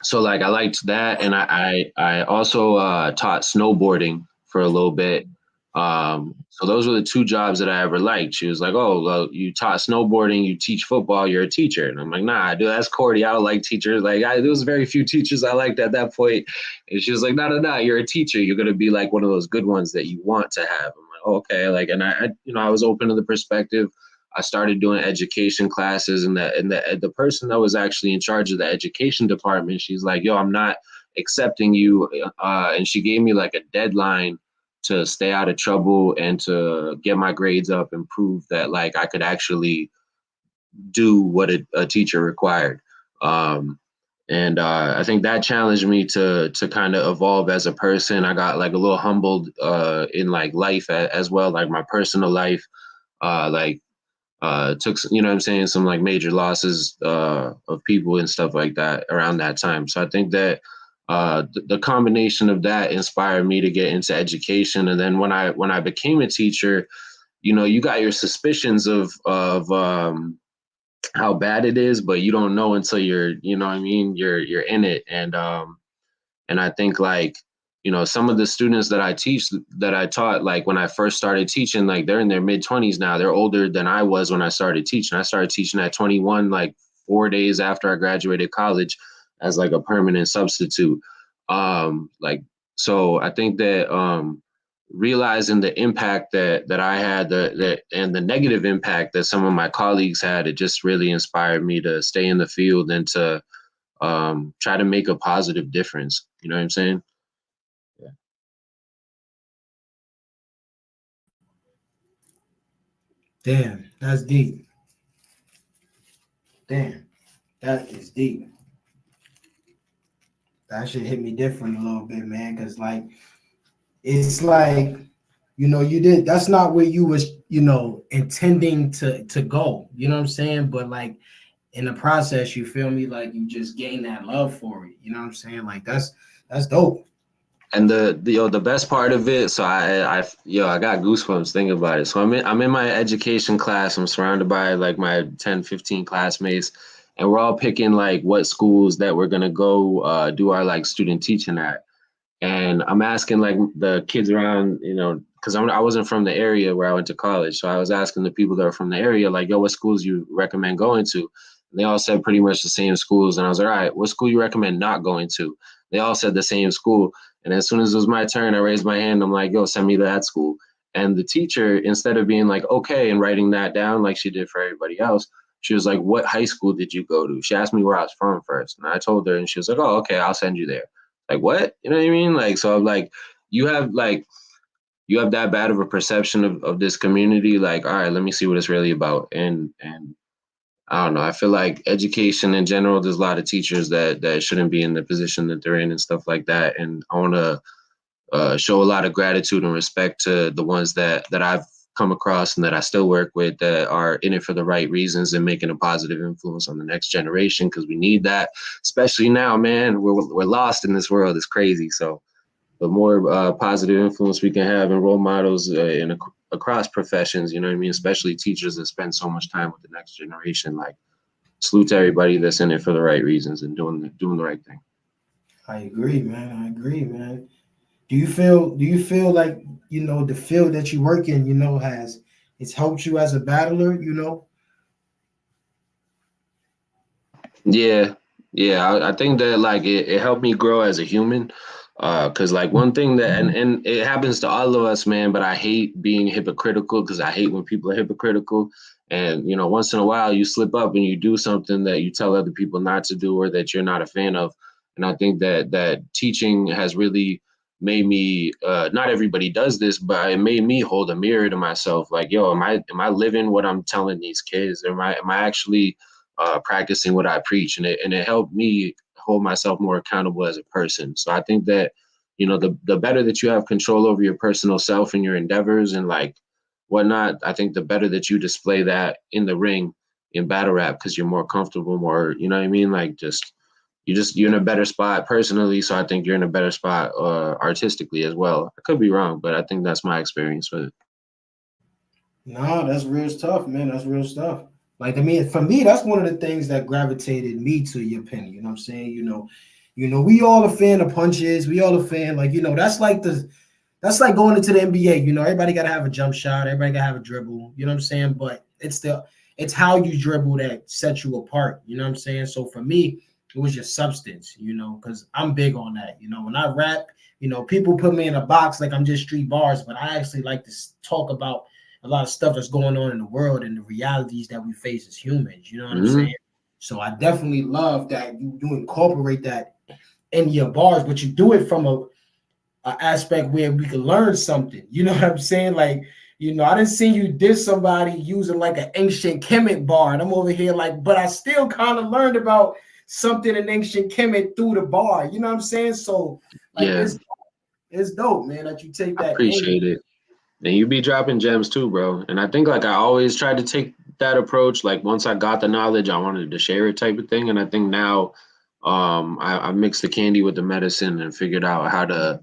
So like I liked that, and I also taught snowboarding for a little bit. So those were the two jobs that I ever liked. She was like, "Oh, well, you taught snowboarding, you teach football, you're a teacher." And I'm like, "Nah, dude, that's corny. I don't like teachers. Like, there was very few teachers I liked at that point." And she was like, "No, no, no, you're a teacher. You're gonna be like one of those good ones that you want to have." I'm like, oh, "Okay." Like, and I was open to the perspective. I started doing education classes, and the person that was actually in charge of the education department, she's like, "Yo, I'm not accepting you," and she gave me like a deadline to stay out of trouble and to get my grades up and prove that like I could actually do what a teacher required. And I think that challenged me to kind of evolve as a person. I got like a little humbled in like life as well, like my personal life. Like took, you know what I'm saying, some like major losses of people and stuff like that around that time. So I think that the combination of that inspired me to get into education. And then when I became a teacher, you know, you got your suspicions of how bad it is, but you don't know until you're, you know what I mean, you're in it. And I think like, you know, some of the students that I taught, like when I first started teaching, like they're in their mid-20s now. They're older than I was when I started teaching. I started teaching at 21, like 4 days after I graduated college as like a permanent substitute. Like, so I think that realizing the impact that I had, and the negative impact that some of my colleagues had, it just really inspired me to stay in the field and to try to make a positive difference. You know what I'm saying? Yeah. Damn, that's deep. Damn, that is deep. That should hit me different a little bit, man. Cause like it's like, you know, you did that's not where you was, you know, intending to go. You know what I'm saying? But like in the process, you feel me, like you just gain that love for it. You know what I'm saying? Like that's dope. And the best part of it, so I got goosebumps thinking about it. So I'm in my education class. I'm surrounded by like my 10, 15 classmates, and we're all picking like what schools that we're gonna go do our like student teaching at. And I'm asking like the kids around, you know, because I wasn't from the area where I went to college. So I was asking the people that are from the area, like, yo, what schools you recommend going to? And they all said pretty much the same schools. And I was like, all right, what school you recommend not going to? They all said the same school. And as soon as it was my turn, I raised my hand. I'm like, yo, send me to that school. And the teacher, instead of being like, okay, and writing that down like she did for everybody else, she was like, what high school did you go to? She asked me where I was from first. And I told her, and she was like, oh, okay, I'll send you there. Like, what? You know what I mean? Like, so I'm like, you have like, you have that bad of a perception of this community. Like, all right, let me see what it's really about. And I don't know. I feel like education in general, there's a lot of teachers that shouldn't be in the position that they're in and stuff like that. And I want to show a lot of gratitude and respect to the ones that I've come across and that I still work with that are in it for the right reasons and making a positive influence on the next generation, because we need that, especially now, man. We're lost in this world. It's crazy. So the more positive influence we can have and role models across professions, you know what I mean? Especially teachers that spend so much time with the next generation. Like, salute to everybody that's in it for the right reasons and doing the right thing. I agree, man. I agree, man. Do you feel like, you know, the field that you work in, you know, has it's helped you as a battler, you know? Yeah, yeah. I think that like it helped me grow as a human. Cause like one thing that and it happens to all of us, man, but I hate being hypocritical because I hate when people are hypocritical. And you know, once in a while you slip up and you do something that you tell other people not to do or that you're not a fan of. And I think that teaching has really made me not everybody does this, but it made me hold a mirror to myself. Like, yo, am I living what I'm telling these kids? Am I actually practicing what I preach, and it helped me hold myself more accountable as a person. So I think that, you know, the better that you have control over your personal self and your endeavors and like whatnot, I think the better that you display that in the ring in battle rap, because you're more comfortable, more, you know what I mean, like you're in a better spot personally. So I think you're in a better spot artistically as well. I could be wrong, but I think that's my experience with it. No, that's real stuff, man. That's real stuff. Like I mean, for me, that's one of the things that gravitated me to your pen. You know what I'm saying? We all a fan of punches. We all a fan, like that's like going into the NBA. Everybody gotta have a jump shot, everybody gotta have a dribble, you know what I'm saying? But it's how you dribble that sets you apart, you know what I'm saying? So for me, it was your substance, because I'm big on that. When I rap, people put me in a box like I'm just street bars, but I actually like to talk about a lot of stuff that's going on in the world and the realities that we face as humans. You know what I'm Mm-hmm. saying? So I definitely love that you incorporate that in your bars, but you do it from a aspect where we can learn something. You know what I'm saying? Like, I didn't see you diss somebody using like an ancient Kemet bar, and I'm over here like, but I still kind of learned about something in ancient Kemet through the bar. You know what I'm saying? So like, Yeah, it's dope, man, that you take I that angle. appreciate it. And you be dropping gems too, bro. And I think like I always tried to take that approach. Like once I got the knowledge, I wanted to share it type of thing. And I think now I mixed the candy with the medicine and figured out how to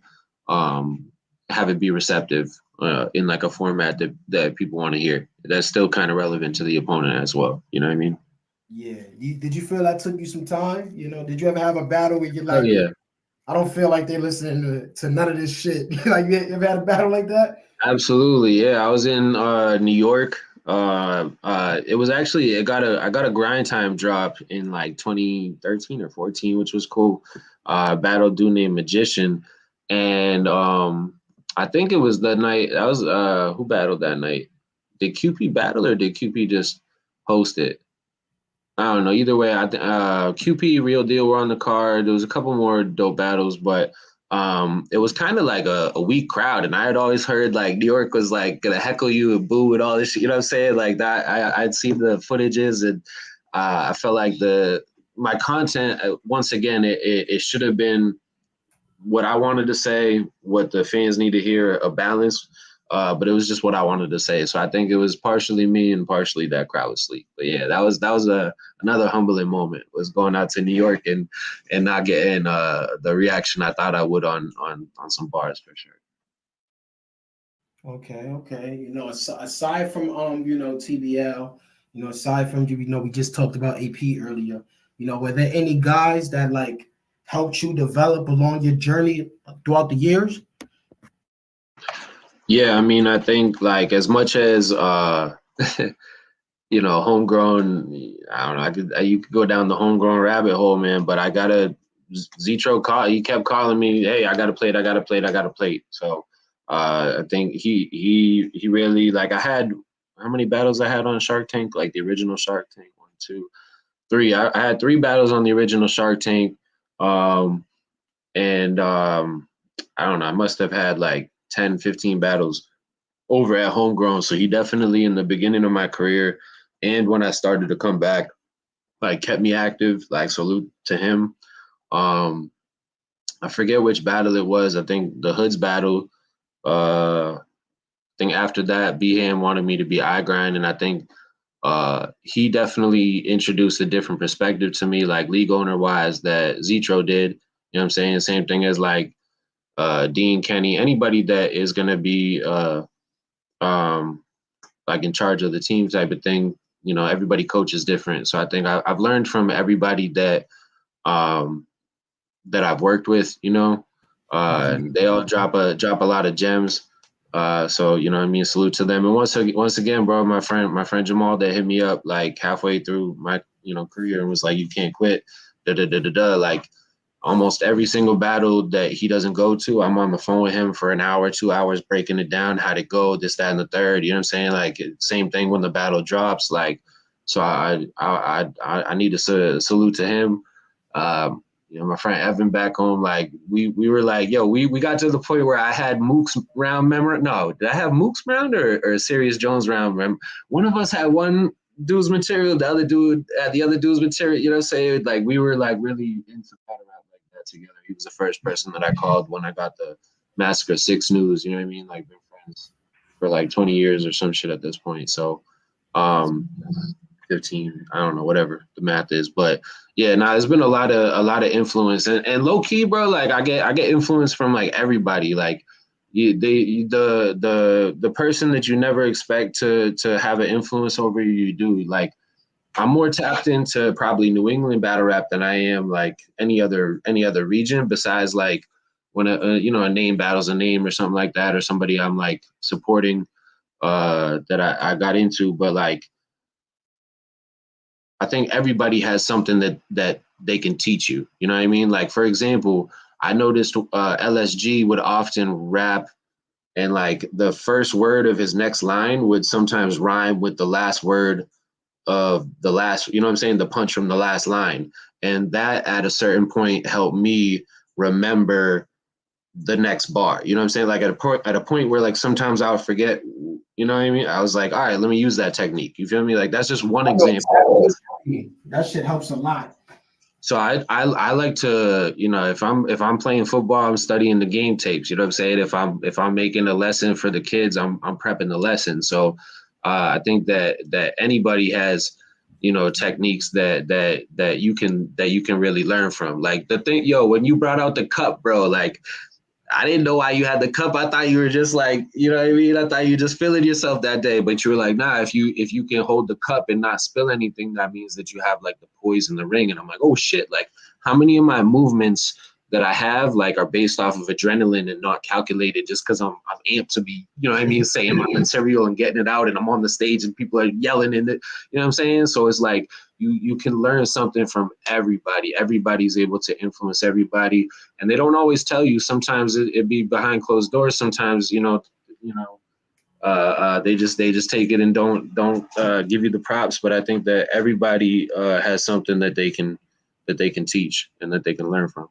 um, have it be receptive in like a format that people want to hear. That's still kind of relevant to the opponent as well. You know what I mean? Yeah. Did you feel that took you some time? Did you ever have a battle where you're Oh like, yeah. I don't feel like they're listening to none of this shit? Like, you ever had a battle like that? Absolutely, yeah. I was in New York. It was actually I got a grind time drop in like 2013 or 14, which was cool. Battle dude named Magician, and I think it was the night I was who battled that night. Did QP battle or did QP just host it? I don't know. Either way, QP Real Deal were on the card. There was a couple more dope battles, but it was kind of like a weak crowd. And I had always heard like New York was like gonna heckle you and boo and all this shit. You know what I'm saying? Like that. I'd seen the footages and I felt like my content once again it should have been what I wanted to say, what the fans need to hear, a balance. But it was just what I wanted to say. So I think it was partially me and partially that crowd was asleep. But yeah, that was another humbling moment, was going out to New York and not getting the reaction I thought I would on some bars for sure. Okay, okay. Aside from TBL, aside from we just talked about AP earlier. Were there any guys that like helped you develop along your journey throughout the years? Yeah, I mean, I think like as much as homegrown. I don't know. You could go down the homegrown rabbit hole, man. But I gotta. Zetro call. He kept calling me. Hey, I gotta play it. I gotta play it. I gotta play it. So I think he really like. I had how many battles I had on Shark Tank? Like the original Shark Tank. 1, 2, 3. I had 3 battles on the original Shark Tank. Um, and I don't know. I must have had like 10, 15 battles over at homegrown. So he definitely in the beginning of my career and when I started to come back, like kept me active. Like salute to him. Um, I forget which battle it was. I think the Hoods battle. I think after that, Behan wanted me to be iGrind, and I think he definitely introduced a different perspective to me, like league owner wise, that Zetro did. You know what I'm saying? Same thing as like Dean Kenny, anybody that is gonna be um, like in charge of the team type of thing. Everybody coaches different. So I think I've learned from everybody um, that I've worked with, and they all drop a lot of gems. So I mean, salute to them. And once again, bro, my friend Jamal that hit me up like halfway through my career and was like, you can't quit. Da da da da da. Like almost every single battle that he doesn't go to, I'm on the phone with him for an hour, 2 hours, breaking it down, how'd it go, this, that, and the third. You know what I'm saying? Like same thing when the battle drops. Like, so I need to salute to him. My friend Evan back home, like we were like, yo, we got to the point where I had Mook's round memory. No, did I have Mook's round or Sirius Jones round? One of us had one dude's material, the other dude had the other dude's material. You know what I'm saying? Like we were like really into battle rap like that together. He was the first person that I called when I got the Massacre 6 news. You know what I mean? Like been friends for like 20 years or some shit at this point. So um 15, I don't know, whatever the math is. But yeah, there's been a lot of influence and low key, bro, like I get influence from like everybody. Like The person that you never expect to have an influence over you, you do. Like, I'm more tapped into probably New England battle rap than I am like any other region besides like when a name battles a name or something like that, or somebody I'm like supporting that I got into. But like, I think everybody has something that they can teach you. You know what I mean? Like, for example, I noticed LSG would often rap, and like the first word of his next line would sometimes rhyme with the last word of the last, you know what I'm saying, the punch from the last line. And that at a certain point helped me remember the next bar. You know what I'm saying? Like at a point where like sometimes I would forget, you know what I mean? I was like, all right, let me use that technique. You feel me? Like that's just one I know example. exactly. That shit helps a lot. So I like to, if I'm playing football, I'm studying the game tapes. You know what I'm saying? If I'm making a lesson for the kids, I'm prepping the lesson. So I think that anybody has, techniques that you can really learn from. Like the thing, yo, when you brought out the cup, bro, like I didn't know why you had the cup. I thought you were just like, you know what I mean? I thought you were just feeling yourself that day. But you were like, nah, if you can hold the cup and not spill anything, that means that you have like the poise in the ring. And I'm like, oh shit, like how many of my movements that I have like are based off of adrenaline and not calculated just because I'm amped to be, you know what I mean, saying my material and getting it out and I'm on the stage and people are yelling and it, you know what I'm saying? So it's like you can learn something from everybody. Everybody's able to influence everybody, and they don't always tell you. Sometimes it be behind closed doors. Sometimes they just take it and don't give you the props. But I think that everybody has something that they can teach and that they can learn from.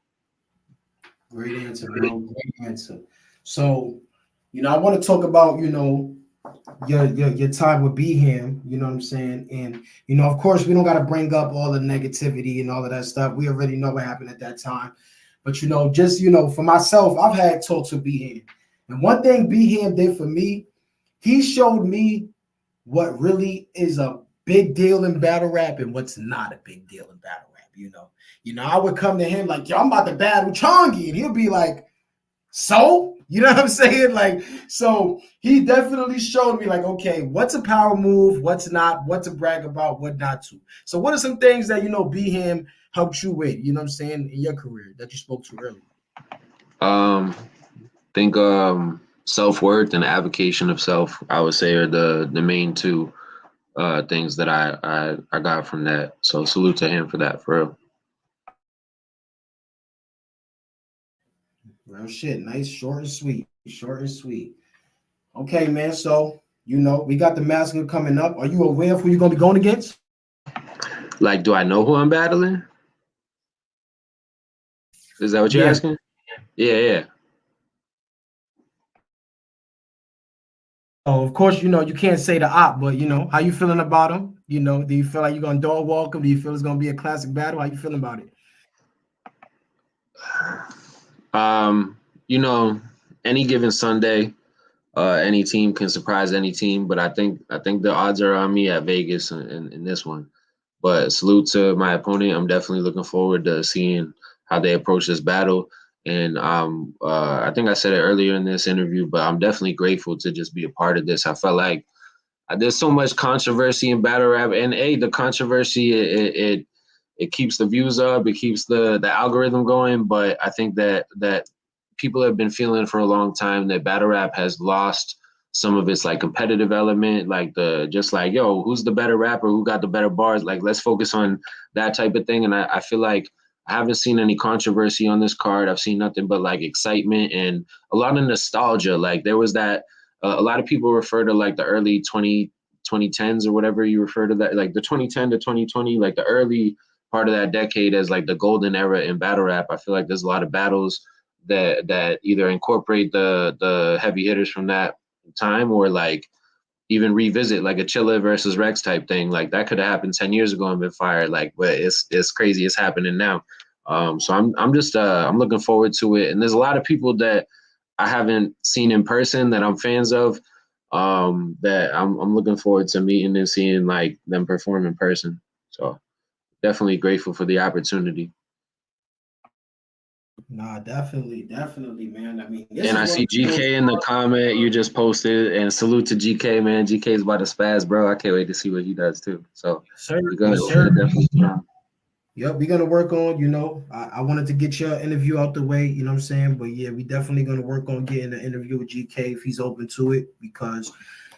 Great answer, bro. Great answer. So, I want to talk about, your time with Beham, you know what I'm saying? And, of course, we don't got to bring up all the negativity and all of that stuff. We already know what happened at that time. But, just, for myself, I've had talks with Beham. And one thing Beham did for me, he showed me what really is a big deal in battle rap and what's not a big deal in battle rap, I would come to him like, yo, I'm about to battle Chongi. And he'll be like, so? You know what I'm saying? Like, so he definitely showed me, like, okay, what's a power move, what's not, what to brag about, what not to. So, what are some things that, Beham helped you with, you know what I'm saying, in your career that you spoke to earlier? Think self-worth and avocation of self, I would say, are the main two things that I got from that. So salute to him for that, for real. Real shit. Nice, short and sweet. Short and sweet. Okay, man. So, we got the massacre coming up. Are you aware of who you're going to be going against? Like, do I know who I'm battling? Is that what you're Yeah. asking? Yeah, yeah. Oh, of course, you can't say the op, but, how you feeling about him? Do you feel like you're going to dog walk him? Do you feel it's going to be a classic battle? How you feeling about it? Um, you know, any given Sunday, any team can surprise any team, but I think the odds are on me at Vegas in this one. But salute to my opponent. I'm definitely looking forward to seeing how they approach this battle. And I think I said it earlier in this interview, but I'm definitely grateful to just be a part of this. I felt like there's so much controversy in battle rap, and the controversy it keeps the views up, it keeps the algorithm going. But I think that people have been feeling for a long time that battle rap has lost some of its like competitive element, like the just like, yo, who's the better rapper, who got the better bars, like let's focus on that type of thing. And I feel like I haven't seen any controversy on this card. I've seen nothing but like excitement and a lot of nostalgia. Like there was that a lot of people refer to like the early 2010s or whatever you refer to that, like the 2010 to 2020, like the early part of that decade as like the golden era in battle rap. I feel like there's a lot of battles that either incorporate the heavy hitters from that time or like even revisit like a Chilla versus Rex type thing. Like that could have happened 10 years ago and been fired. Like, but it's crazy. It's happening now. So I'm just I'm looking forward to it. And there's a lot of people that I haven't seen in person that I'm fans of. That I'm looking forward to meeting and seeing like them perform in person. So definitely grateful for the opportunity. Nah, definitely, man. I mean, this And is I what see GK in the comment you just posted, and salute to GK, man. GK is about to spaz, bro. I can't wait to see what he does too. So sir, we're gonna, yes, we're sir. gonna definitely. Yep, we're gonna work on, I wanted to get your interview out the way, you know what I'm saying? But yeah, we definitely gonna work on getting an interview with GK if he's open to it, because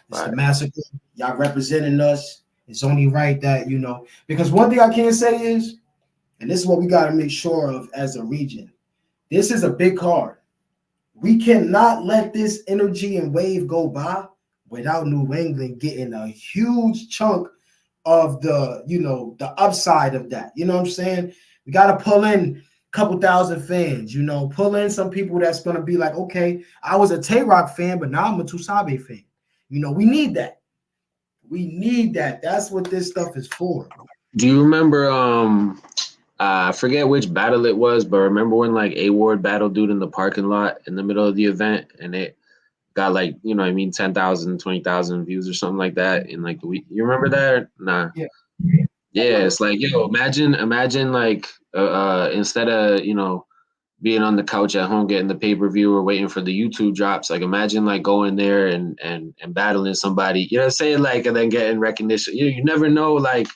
it's the Right. massacre. Y'all representing us. It's only right that, because one thing I can say is, and this is what we gotta make sure of as a region. This is a big card. We cannot let this energy and wave go by without New England getting a huge chunk of the upside of that. You know what I'm saying? We got to pull in a couple thousand fans, pull in some people that's going to be like, okay, I was a Tay-Rock fan, but now I'm a Tusabe fan. We need that. We need that. That's what this stuff is for. Do you remember? I forget which battle it was, but remember when like A Ward battled dude in the parking lot in the middle of the event, and it got like, what I mean, 10,000, 20,000 views or something like that in like the week. You remember that? Nah. Yeah. Yeah, it's like, yo, imagine like instead of, being on the couch at home getting the pay-per-view or waiting for the YouTube drops, like imagine like going there and battling somebody, you know what I'm saying? Like, and then getting recognition. You never know, like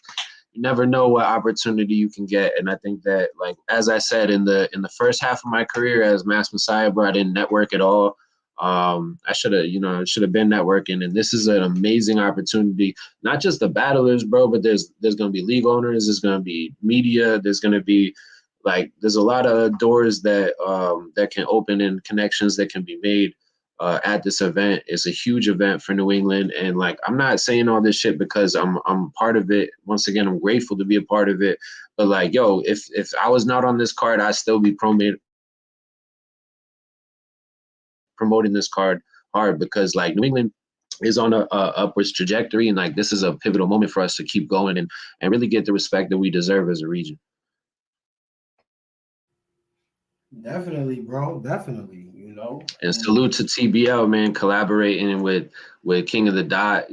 you never know what opportunity you can get. And I think that, like, as I said, in the first half of my career as Mass Messiah, bro, I didn't network at all. I should have been networking, and this is an amazing opportunity. Not just the battlers, bro, but there's gonna be league owners, there's gonna be media, there's gonna be there's a lot of doors that can open and connections that can be made at this event. It's a huge event for New England, and like I'm not saying all this shit because I'm part of it. Once again, I'm grateful to be a part of it. But like, yo, if I was not on this card, I'd still be promoting this card hard, because like New England is on a upwards trajectory, and like this is a pivotal moment for us to keep going and really get the respect that we deserve as a region. Definitely, bro. Definitely, And And salute to TBL, man, collaborating with King of the Dot,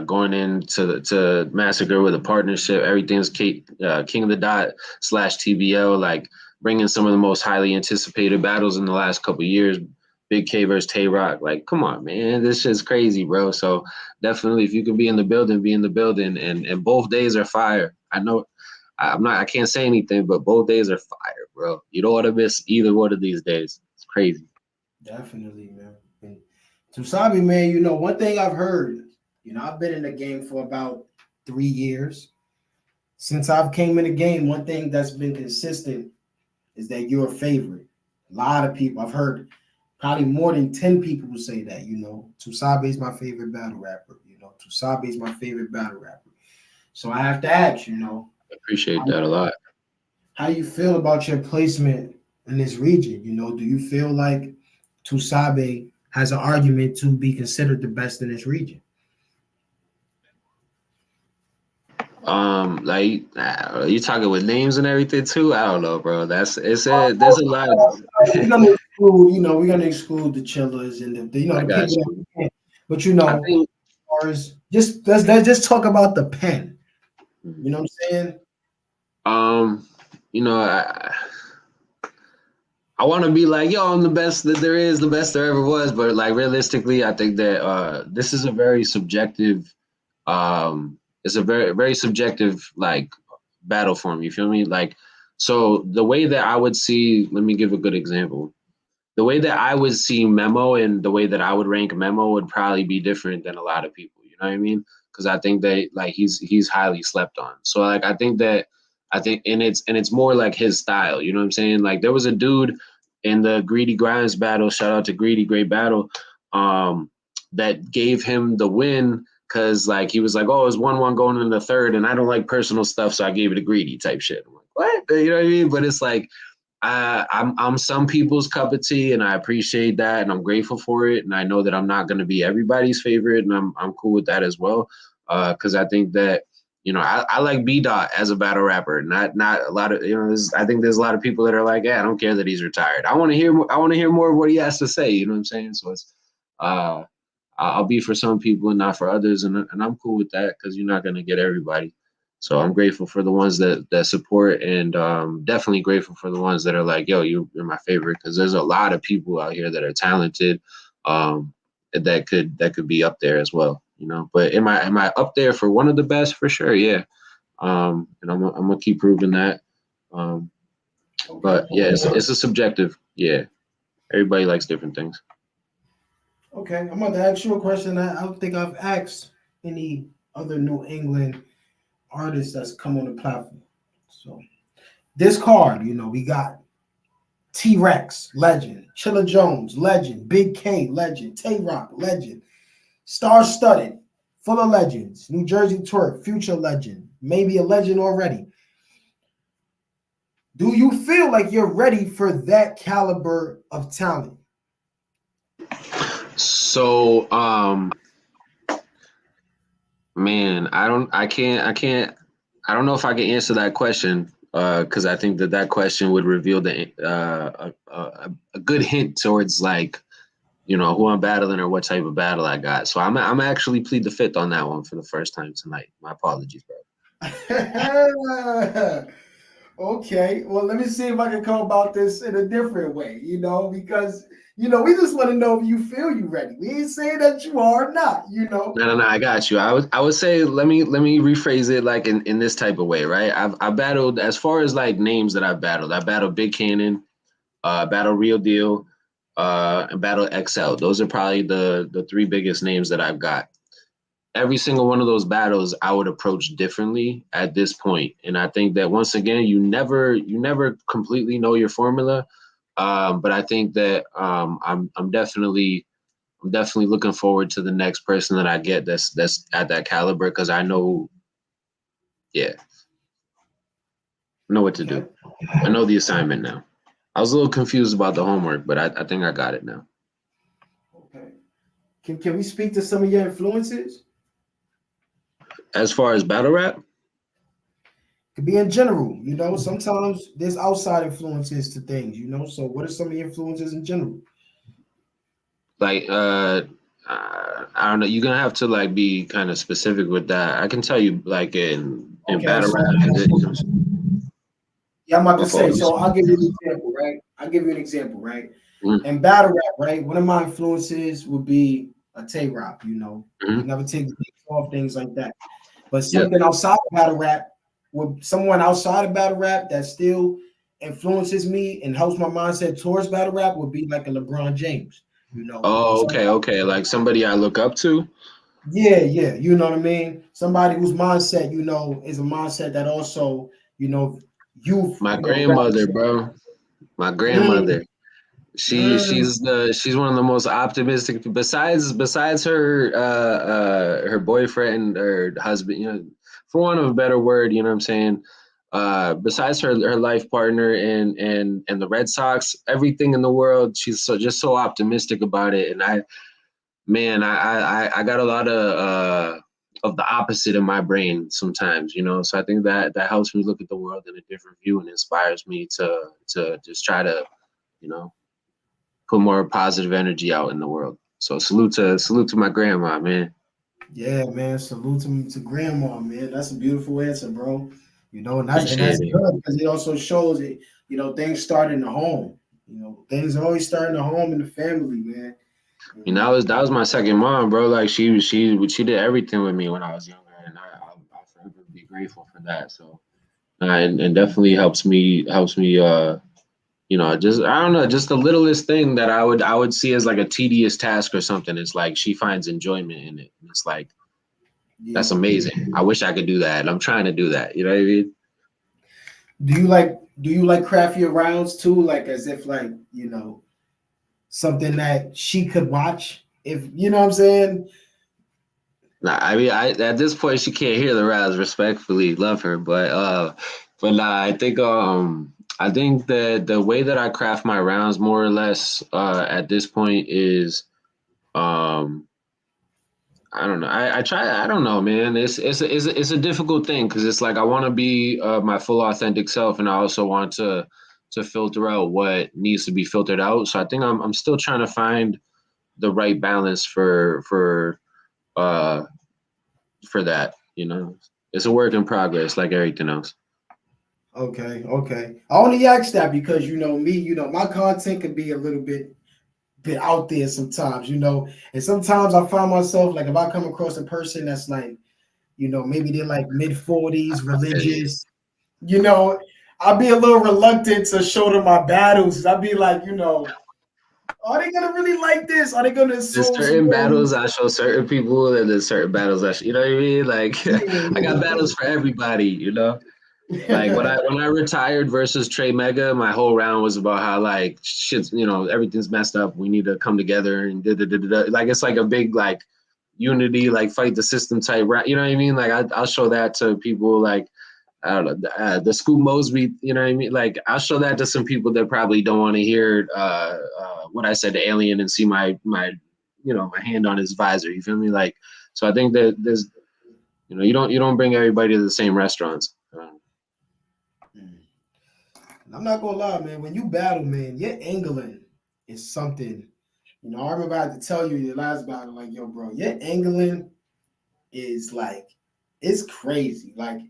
going into to Massacre with a partnership. Everything's King of the Dot / TBL, like bringing some of the most highly anticipated battles in the last couple of years. Big K versus Tay Rock. Like, come on, man, this shit's crazy, bro. So definitely, if you can be in the building, be in the building. And both days are fire. I know I can't say anything, but both days are fire, bro. You don't want to miss either one of these days. It's crazy. definitely, man. And to Sabi, man, one thing I've heard, I've been in the game for about 3 years. Since I've came in the game, one thing that's been consistent is that you're a favorite. A lot of people, I've heard probably more than 10 people who say that, Tusabe is my favorite battle rapper. Tusabe is my favorite battle rapper. So I have to ask, I appreciate that a lot. how you feel about your placement in this region? Do you feel like Tusabe has an argument to be considered the best in this region? Like you talking with names and everything too? I don't know, bro. There's a lot of We're gonna exclude the chillers and I the got people that you. we can. But I think as far as just let's just talk about the pen. You know what I'm saying? um, you know, I want to be like, yo, I'm the best that there is, the best there ever was, but like realistically, I think that this is a very subjective it's a very subjective like battle form, you feel me? Like, so the way that I would see, let me give a good example. The way that I would see Memo and the way that I would rank Memo would probably be different than a lot of people. You know what I mean? Because I think that like he's highly slept on. So like I think and it's more like his style. You know what I'm saying? Like there was a dude in the Greedy Grimes battle. Shout out to Greedy, great battle. That gave him the win because like he was like, oh, it's 1-1 going into the third, and I don't like personal stuff, so I gave it a Greedy type shit. I'm like, what? You know what I mean? But it's like I'm some people's cup of tea, and I appreciate that, and I'm grateful for it, and I know that I'm not going to be everybody's favorite, and I'm cool with that as well, because I think that I like B Dot as a battle rapper, not a lot of I think there's a lot of people that are like, yeah, I don't care that he's retired. I want to hear more of what he has to say. You know what I'm saying? So it's I'll be for some people and not for others, and I'm cool with that because you're not going to get everybody. So I'm grateful for the ones that support, and definitely grateful for the ones that are like, yo, you're my favorite, because there's a lot of people out here that are talented, that could be up there as well, you know. But am I up there for one of the best? For sure, yeah. And I'm gonna keep proving that. Um, but yeah, it's a subjective. Yeah, everybody likes different things. Okay, I'm about to ask you a question that I don't think I've asked any other New England artists that's come on the platform. So this card, we got T-Rex, legend, Chilla Jones, legend, Big K, legend, Tay-Rock, legend, Star Studded, full of legends, New Jersey Twerk, future legend, maybe a legend already. Do you feel like you're ready for that caliber of talent? So, man, I don't know if I can answer that question, because I think that question would reveal a good hint towards, like, who I'm battling or what type of battle I got. So I'm actually plead the fifth on that one for the first time tonight. My apologies, bro. Okay, well, let me see if I can come about this in a different way, because, we just want to know if you feel you ready. We ain't saying that you are or not. No, I got you. I would say, let me rephrase it like in this type of way, right? I've battled, as far as like names that I've battled. I battled Big Cannon, battle Real Deal, and battle XL. Those are probably the three biggest names that I've got. Every single one of those battles I would approach differently at this point. And I think that, once again, you never completely know your formula. But I think that I'm definitely looking forward to the next person that I get that's at that caliber, because I know, yeah, I know what to do. I know the assignment now. I was a little confused about the homework, but I think I got it now. Okay. Can we speak to some of your influences? As far as battle rap, Could be in general, sometimes there's outside influences to things, so what are some of your influences in general? like, I don't know. You're gonna have to like be kind of specific with that. I can tell you, like, in Okay, battle so rap, yeah, I'm about go to say, forward. so I'll give you an example, right? Right? Mm-hmm. In battle rap, right? One of my influences would be a Tay-Rock, Mm-hmm. we never take the things off, things like that. But Yep. something outside of battle rap, with someone outside of battle rap that still influences me and helps my mindset towards battle rap, would be like a LeBron James, Oh, somebody. okay. Like somebody I look up to. Yeah, you know what I mean? Somebody whose mindset, is a mindset that also, youth, My grandmother, represent. bro. My Mm, grandmother. mm. She's one of the most optimistic, besides her her boyfriend or husband, for want of a better word, you know what I'm saying. Besides her life partner and the Red Sox, everything in the world, she's so optimistic about it. And I got a lot of the opposite in my brain sometimes, so I think that helps me look at the world in a different view and inspires me to just try to, you know put more positive energy out in the world. So salute to my grandma, man. Yeah, man. Salute to grandma, man. That's a beautiful answer, bro. And that's Appreciate it. good because it also shows it, things start in the home. Things always start in the home and the family, man. That was my second mom, bro. Like she did everything with me when I was younger, and I'll forever be grateful for that. So and definitely helps me just, I don't know, just the littlest thing that I would see as like a tedious task or something. It's like she finds enjoyment in it. And it's like, that's Yeah. amazing. I wish I could do that. I'm trying to do that. You know what I mean? Do you like craft your rounds too? Like as if like, something that she could watch, if you know what I'm saying? Nah, I mean, at this point she can't hear the rounds. Respectfully, love her, but nah, I think that the way that I craft my rounds, more or less, at this point is, um I don't know. I try. I don't know, man. It's a difficult thing, because it's like I want to be my full authentic self, and I also want to filter out what needs to be filtered out. So I think I'm still trying to find the right balance uh for that. it's a work in progress, like everything else. Okay, okay. I only ask that because you know me, you know, my content can be a little bit out there sometimes, you know. And sometimes I find myself like if I come across a person that's like, you know, maybe they're like mid-40s, I feel you. religious, you know, I'll be a little reluctant to show them my battles. I'll be like, you know, are they gonna really like this? Are they gonna There's assume some certain more? battles I show certain people, and there's certain battles you know what I mean? Like, I got battles for everybody, you know. Like Yeah. when I retired versus Trey Mega, my whole round was about how like shit's, you know, everything's messed up. We need to come together and like it's like a big like unity, like fight the system type. You know what I mean? Like I'll show that to people like I don't know the Scoop Mosby. You know what I mean? Like I'll show that to some people that probably don't want to hear what I said to Alien and see my you know my hand on his visor. You feel me? Like so I think that there's you know you don't bring everybody to the same restaurants. I'm not gonna lie, man. When you battle, man, your angling is something. You know, I remember I had to tell you your last battle, like, yo, bro, your angling is like it's crazy. Like,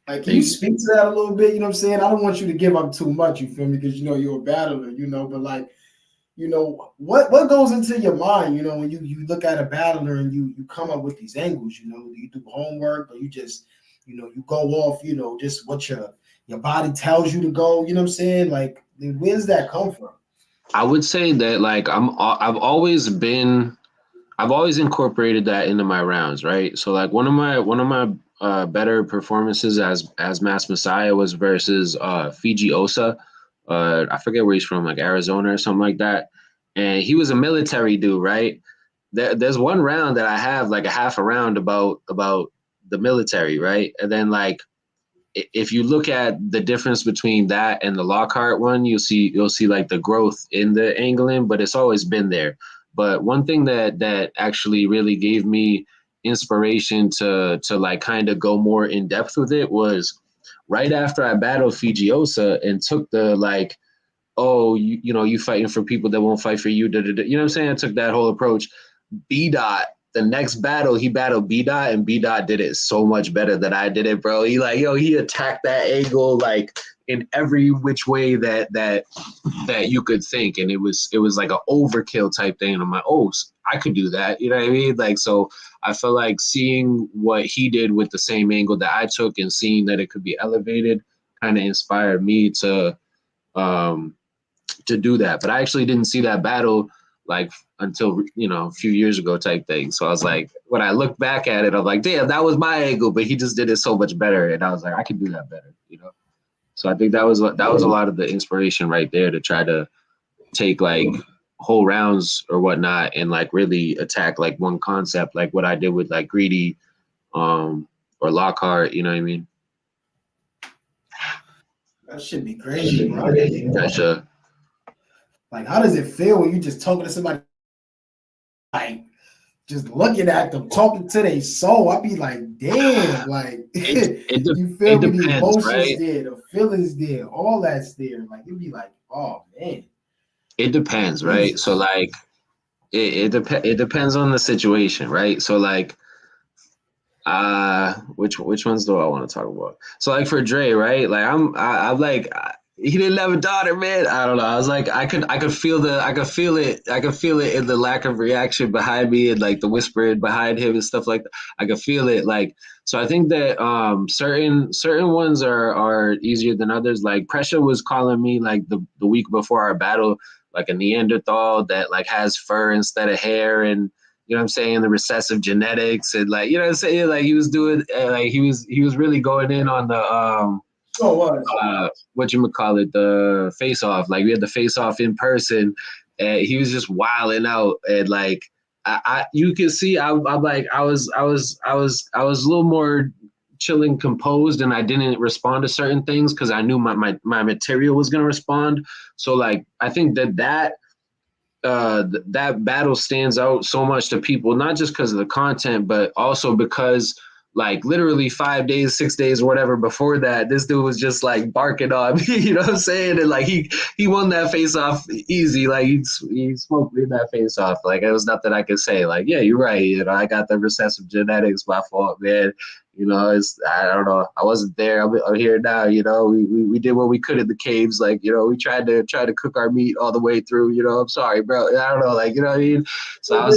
can you speak to that a little bit? You know what I'm saying? I don't want you to give up too much, you feel me? Because you know you're a battler, you know, but like, you know, what goes into your mind, you know, when you look at a battler and you come up with these angles, you know, do you do homework or you just, you know, you go off, you know, just what your body tells you to go, you know what I'm saying? Like, where does that come from? I would say that like I've always incorporated that into my rounds, right? So like one of my better performances as Mass Messiah was versus Fiji Osa. I forget where he's from, like Arizona or something like that. And he was a military dude, right? There's one round that I have like a half a round about the military, right? And then like if you look at the difference between that and the Lockhart one, you'll see like the growth in the angling, but it's always been there. But one thing that actually really gave me inspiration to like kind of go more in depth with it was right after I battled Fijiosa and took the like, oh, you know, you fighting for people that won't fight for you. Da, da, da. You know what I'm saying? I took that whole approach. B Dot, the next battle, he battled B Dot, and B Dot did it so much better than I did it, bro. He like, yo, he attacked that angle like in every which way that you could think, and it was like an overkill type thing. And I'm like, oh, I could do that. You know what I mean? Like, so I felt like seeing what he did with the same angle that I took, and seeing that it could be elevated, kind of inspired me um to do that. But I actually didn't see that battle like until you know a few years ago type thing. So I was like, when I look back at it, I'm like, damn, that was my angle, but he just did it so much better, and I was like, I can do that better, you know. So I think that was a lot of the inspiration right there to try to take like whole rounds or whatnot and like really attack like one concept, like what I did with like Greedy or Lockhart, you know what I mean? That should be crazy, bro. Gotcha. Like, how does it feel when you just talking to somebody like just looking at them, talking to their soul? I'd be like, damn, like you feel it me? The depends, emotions right? there, the feelings there, all that's there. Like it'd be like, oh man, It depends, right? So Jesus. like it depends on the situation, right? So like which ones do I want to talk about? So like for Dre, right? Like I'm like he didn't have a daughter, man. I don't know. I was like I could feel it in the lack of reaction behind me and like the whispering behind him and stuff like that. I could feel it like so I think that certain ones are easier than others. Like Pressure was calling me like the week before our battle like a Neanderthal that like has fur instead of hair and you know what I'm saying, the recessive genetics and like you know what I'm saying, like he was doing like he was really going in on the So what? what you call it, the face off. Like we had the face off in person and he was just wilding out and like I you can see I'm like I was a little more chilling composed and I didn't respond to certain things because I knew my material was gonna respond. So like I think that battle stands out so much to people, not just because of the content, but also because like literally 5 days, 6 days, or whatever before that, this dude was just like barking on me, you know what I'm saying? And like he won that face off easy. Like he smoked me in that face off. Like it was nothing I could say. Like, yeah, you're right. You know, I got the recessive genetics, my fault, man. You know, I don't know. I wasn't there. I'm here now. You know, we did what we could in the caves. Like, you know, we tried to cook our meat all the way through. You know, I'm sorry, bro. I don't know. Like, you know what I mean? So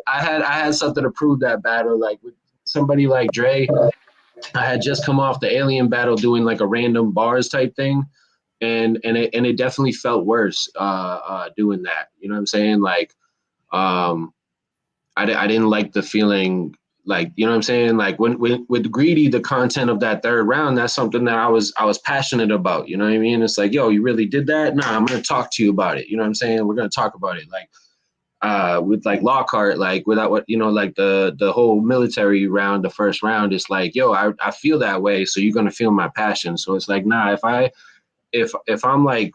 I had something to prove that battle. Like with somebody like Dre, I had just come off the alien battle doing like a random bars type thing. And it definitely felt worse doing that. You know what I'm saying? Like, um, I didn't like the feeling, like, you know what I'm saying? Like when with Greedy, the content of that third round, that's something that I was passionate about. You know what I mean? It's like, yo, you really did that? Nah, I'm gonna talk to you about it. You know what I'm saying? We're gonna talk about it. Like with like Lockhart, like without what, you know, like the whole military round, the first round, it's like, yo, I feel that way, so you're gonna feel my passion. So it's like, nah, if I'm like,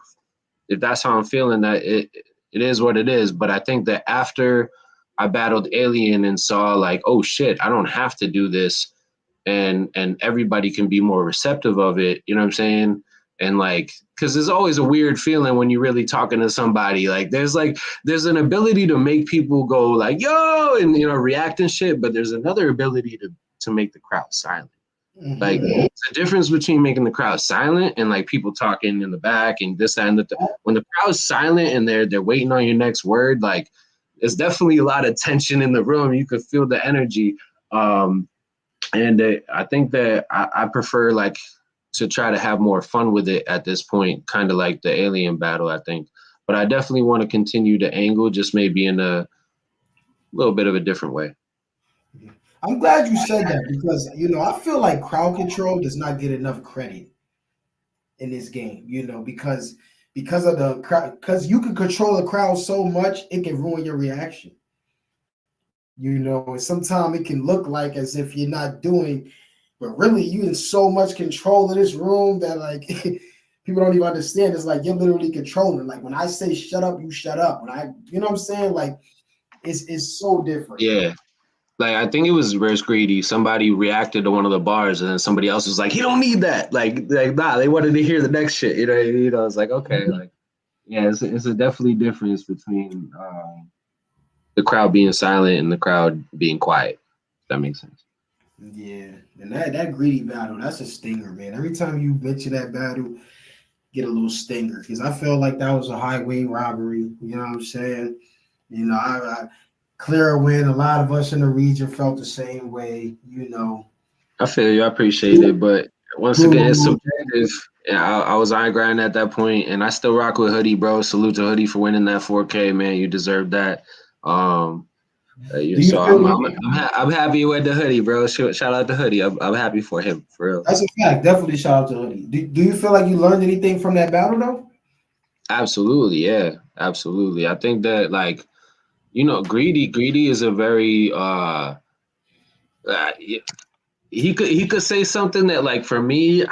if that's how I'm feeling, that it is what it is. But I think that after I battled Alien and saw like, oh shit, I don't have to do this, and everybody can be more receptive of it. You know what I'm saying? And like, because there's always a weird feeling when you're really talking to somebody. Like there's an ability to make people go like, yo, and you know, react and shit. But there's another ability to make the crowd silent. Like Mm-hmm. it's a difference between making the crowd silent and like people talking in the back and this that, and that. When the crowd's silent and they're waiting on your next word, like there's definitely a lot of tension in the room. You could feel the energy. And I think that I prefer like to try to have more fun with it at this point, kind of like the alien battle, I think. But I definitely want to continue to angle, just maybe in a little bit of a different way. I'm glad you said that because I feel like crowd control does not get enough credit in this game. Because of the crowd, because you can control the crowd so much, it can ruin your reaction. And sometimes it can look like as if you're not doing, but really you in so much control of this room that like people don't even understand. It's like you're literally controlling. Like when I say shut up, you shut up. When you know what I'm saying? Like it's so different. Yeah. Like I think it was Rich Greedy. Somebody reacted to one of the bars, and then somebody else was like, "He don't need that." Like nah, they wanted to hear the next shit. It's like okay, like yeah, it's a definitely difference between the crowd being silent and the crowd being quiet. If that makes sense. Yeah, and that greedy battle, that's a stinger, man. Every time you mention that battle, get a little stinger because I felt like that was a highway robbery. You know what I'm saying? I clear a win. A lot of us in the region felt the same way. I feel you. I appreciate it, but once again, it's Brutal. subjective. Yeah, I was iron grinding at that point, and I still rock with Hoodie, bro. Salute to Hoodie for winning that 4K, man. You deserve that. Um, Do you so feel I'm happy with the Hoodie, bro. Shout out to Hoodie. I'm happy for him, for real. that's a fact? Definitely shout out to Hoodie. Do you feel like you learned anything from that battle though? Absolutely, yeah, absolutely. I think that like Greedy is a very uh he could say something that like for me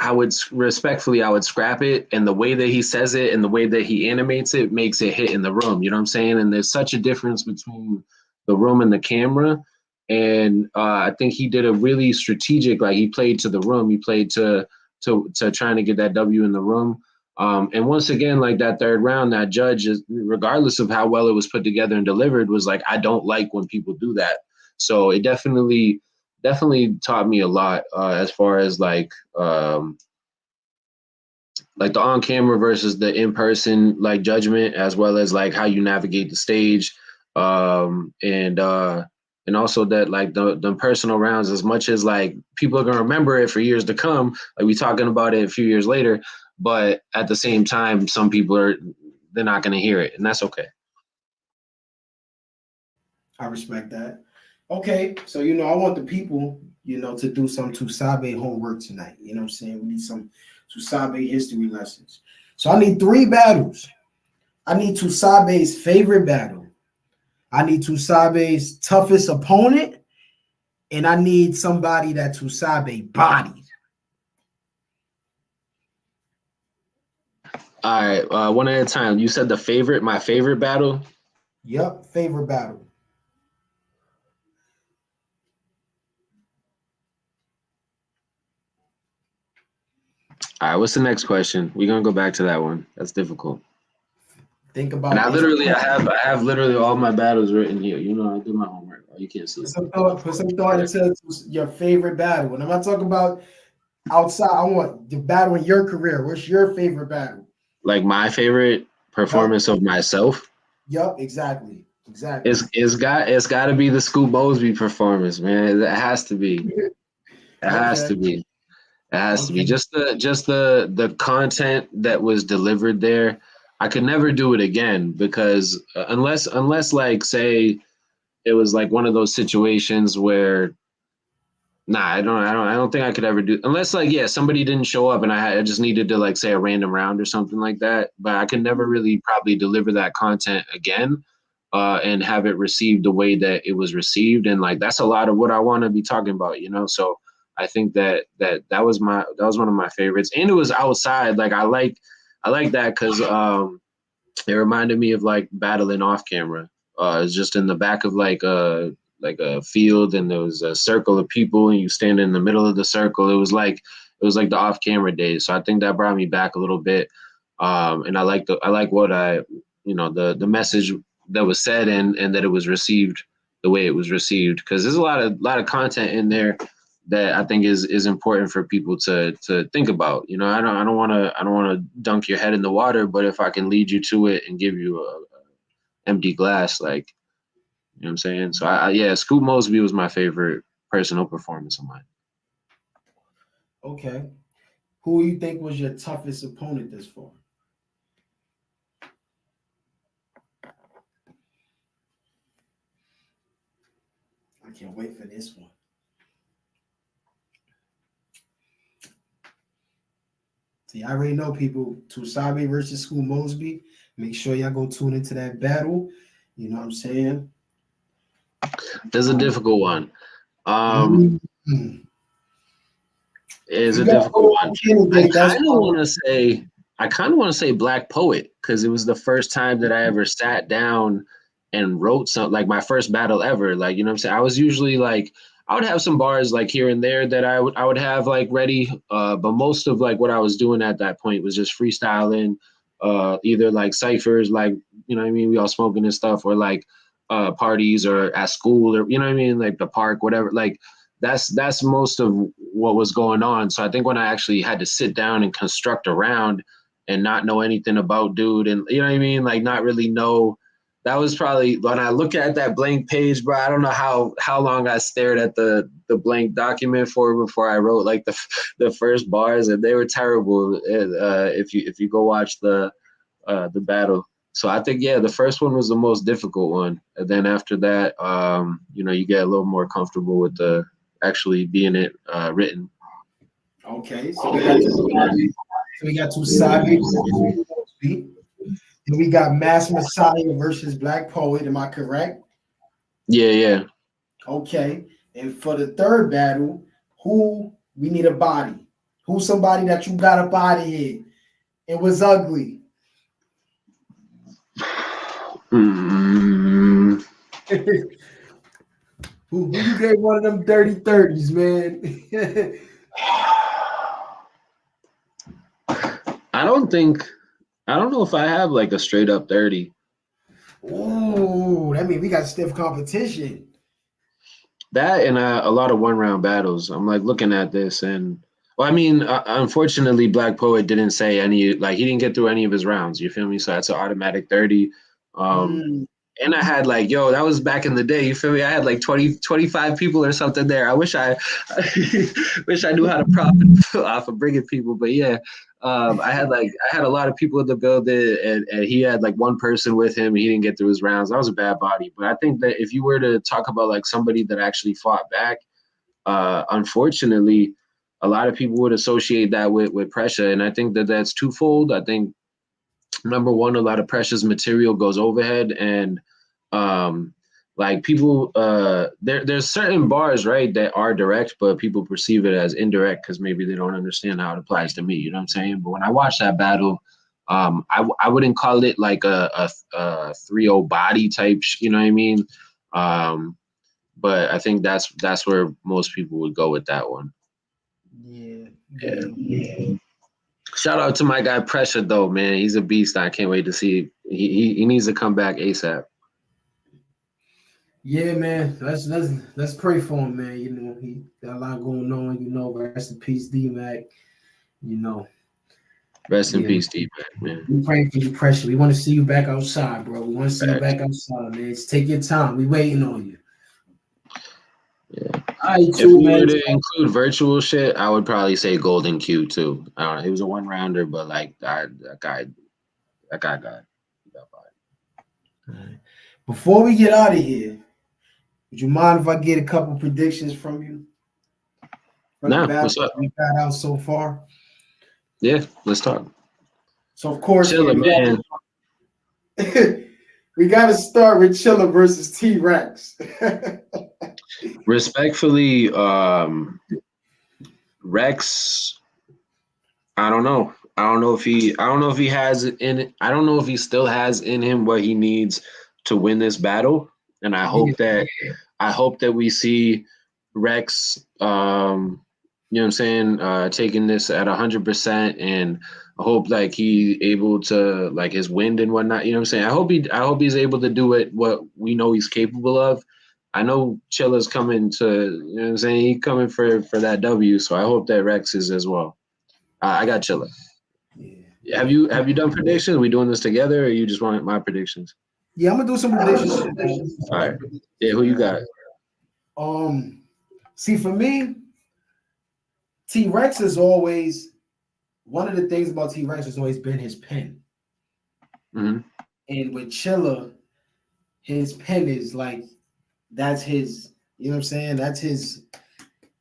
respectfully I would scrap it, and the way that he says it and the way that he animates it makes it hit in the room. You know what I'm saying? And there's such a difference between the room and the camera. And I think he did a really strategic, like he played to the room, he played to trying to get that W in the room. And once again, like that third round, that judge, is, regardless of how well it was put together and delivered, was like, I don't like when people do that. So it definitely taught me a lot as far as like the on camera versus the in person like judgment, as well as like how you navigate the stage, and also that like the personal rounds, as much as like people are gonna remember it for years to come, like we talking about it a few years later, but at the same time, some people they're not gonna hear it, and that's okay. I respect that. Okay, so I want the people, to do some Tusabe homework tonight. You know what I'm saying? We need some Tusabe history lessons. So I need 3 battles. I need Tusabe's favorite battle. I need Tusabe's toughest opponent, and I need somebody that Tusabe bodied. All right, one at a time. You said my favorite battle. Yep, favorite battle. All right, what's the next question? We're gonna go back to that one. That's difficult. Think And about I if literally, I have literally all my battles written here. You know, I do my homework. You can't see it. put some thought into your favorite battle. And I'm not talking about outside. I want the battle in your career. What's your favorite battle? Like my favorite performance of myself. Yup, exactly. Exactly. It's got to be the Scoop Mosby performance, man. It has to be. It has Okay. to be. It has to be. Okay. Just the content that was delivered there. I could never do it again because unless like say it was like one of those situations where nah, I don't think I could ever do unless like yeah, somebody didn't show up and I just needed to like say a random round or something like that. But I could never really probably deliver that content again, and have it received the way that it was received. And like that's a lot of what I want to be talking about, you know. So I think that was one of my favorites, and it was outside. Like I like that because it reminded me of like battling off camera. It's just in the back of like a field, and there was a circle of people, and you stand in the middle of the circle. It was like the off camera days. So I think that brought me back a little bit. And I like what the message that was said and that it was received the way it was received, because there's a lot of content in there that I think is important for people to think about. You know, I don't want to dunk your head in the water, but if I can lead you to it and give you a empty glass, like, you know what I'm saying? So yeah, Scoop Mosby was my favorite personal performance of mine. Okay. Who you think was your toughest opponent this far? I can't wait for this one. See, I already know people. SABE versus Scoop Mosby. Make sure y'all go tune into that battle. You know what I'm saying? This is a difficult one. Mm-hmm. It's You a got difficult one. candidate. That's I kind of want to say Black Poet, because it was the first time that I ever sat down and wrote something, like my first battle ever. Like, you know what I'm saying? I was usually like, I would have some bars like here and there that I would have like ready. But most of like what I was doing at that point was just freestyling, either like ciphers, like, you know what I mean? We all smoking and stuff, or like parties or at school, or, you know what I mean? Like the park, whatever. Like, that's most of what was going on. So I think when I actually had to sit down and construct a round and not know anything about dude, and you know what I mean, like not really know, that was probably when I look at that blank page, bro. I don't know how long I stared at the blank document before I wrote like the first bars, and they were terrible. If you go watch the battle. So I think, yeah, the first one was the most difficult one. And then after that, you get a little more comfortable with the actually being it written. okay. So we got two Sabe. And we got Mass Messiah versus Black Poet. Am I correct? Yeah. Okay. And for the third battle, who we need a body? Who's somebody that you got a body here? It was ugly. Mm. Who you gave one of them dirty 30s, man? I don't know if I have like a straight up 30. Ooh, that means we got stiff competition. That and a lot of one round battles. I'm like looking at this, and well, I mean, unfortunately, Black Poet didn't say any, like he didn't get through any of his rounds. You feel me? So that's an automatic 30. And I had like, yo, that was back in the day. You feel me? I had like 25 people or something there. I wish I wish I knew how to profit off of bringing people. But yeah, I had a lot of people in the building, and he had like one person with him. He didn't get through his rounds. That was a bad body. But I think that if you were to talk about like somebody that actually fought back, unfortunately, a lot of people would associate that with pressure. And I think that that's twofold. I think number one, a lot of Precious material goes overhead, and like people there's certain bars, right, that are direct, but people perceive it as indirect because maybe they don't understand how it applies to me, you know what I'm saying? But when I watch that battle, I wouldn't call it like a 3-0 body type, you know what I mean? But I think that's where most people would go with that one. Yeah. Shout out to my guy Pressure though, man. He's a beast. I can't wait to see he needs to come back ASAP. Yeah, man. Let's pray for him, man. You know, he got a lot going on. You know, rest in peace, D-Mac. You know, Rest in yeah. peace, D-Mac, man. We praying for you, pressure. We want to see you back outside, bro. We want to see you back outside, man. Just take your time. We waiting on you. Yeah. All right, If too, we man. were to include virtual shit, I would probably say Golden Q too. I don't know. He was a one rounder, but like that guy got All right. Before we get out of here, would you mind if I get a couple predictions from you? For the Nah, battle what's up? we got out so far. Yeah, let's talk. So of course, Chilla, man. We got to start with Chilla versus T-Rex. Respectfully, Rex, I don't know. I don't know if he has it in. I don't know if he still has in him what he needs to win this battle. And I hope that we see Rex, you know what I'm saying, taking this at 100%, and I hope like he able to like his wind and whatnot. You know what I'm saying? I hope he's able to do it what we know he's capable of. I know Chilla's coming to, you know what I'm saying? He's coming for that W, so I hope that Rex is as well. I got Chilla. Yeah. Have you done predictions? Are we doing this together, or you just want my predictions? Yeah, I'm gonna do some predictions. All right. Yeah, who you got? See, for me, T-Rex is always one of the things about T-Rex has always been his pen. Mm-hmm. And with Chilla, his pen is like that's his, you know what I'm saying? That's his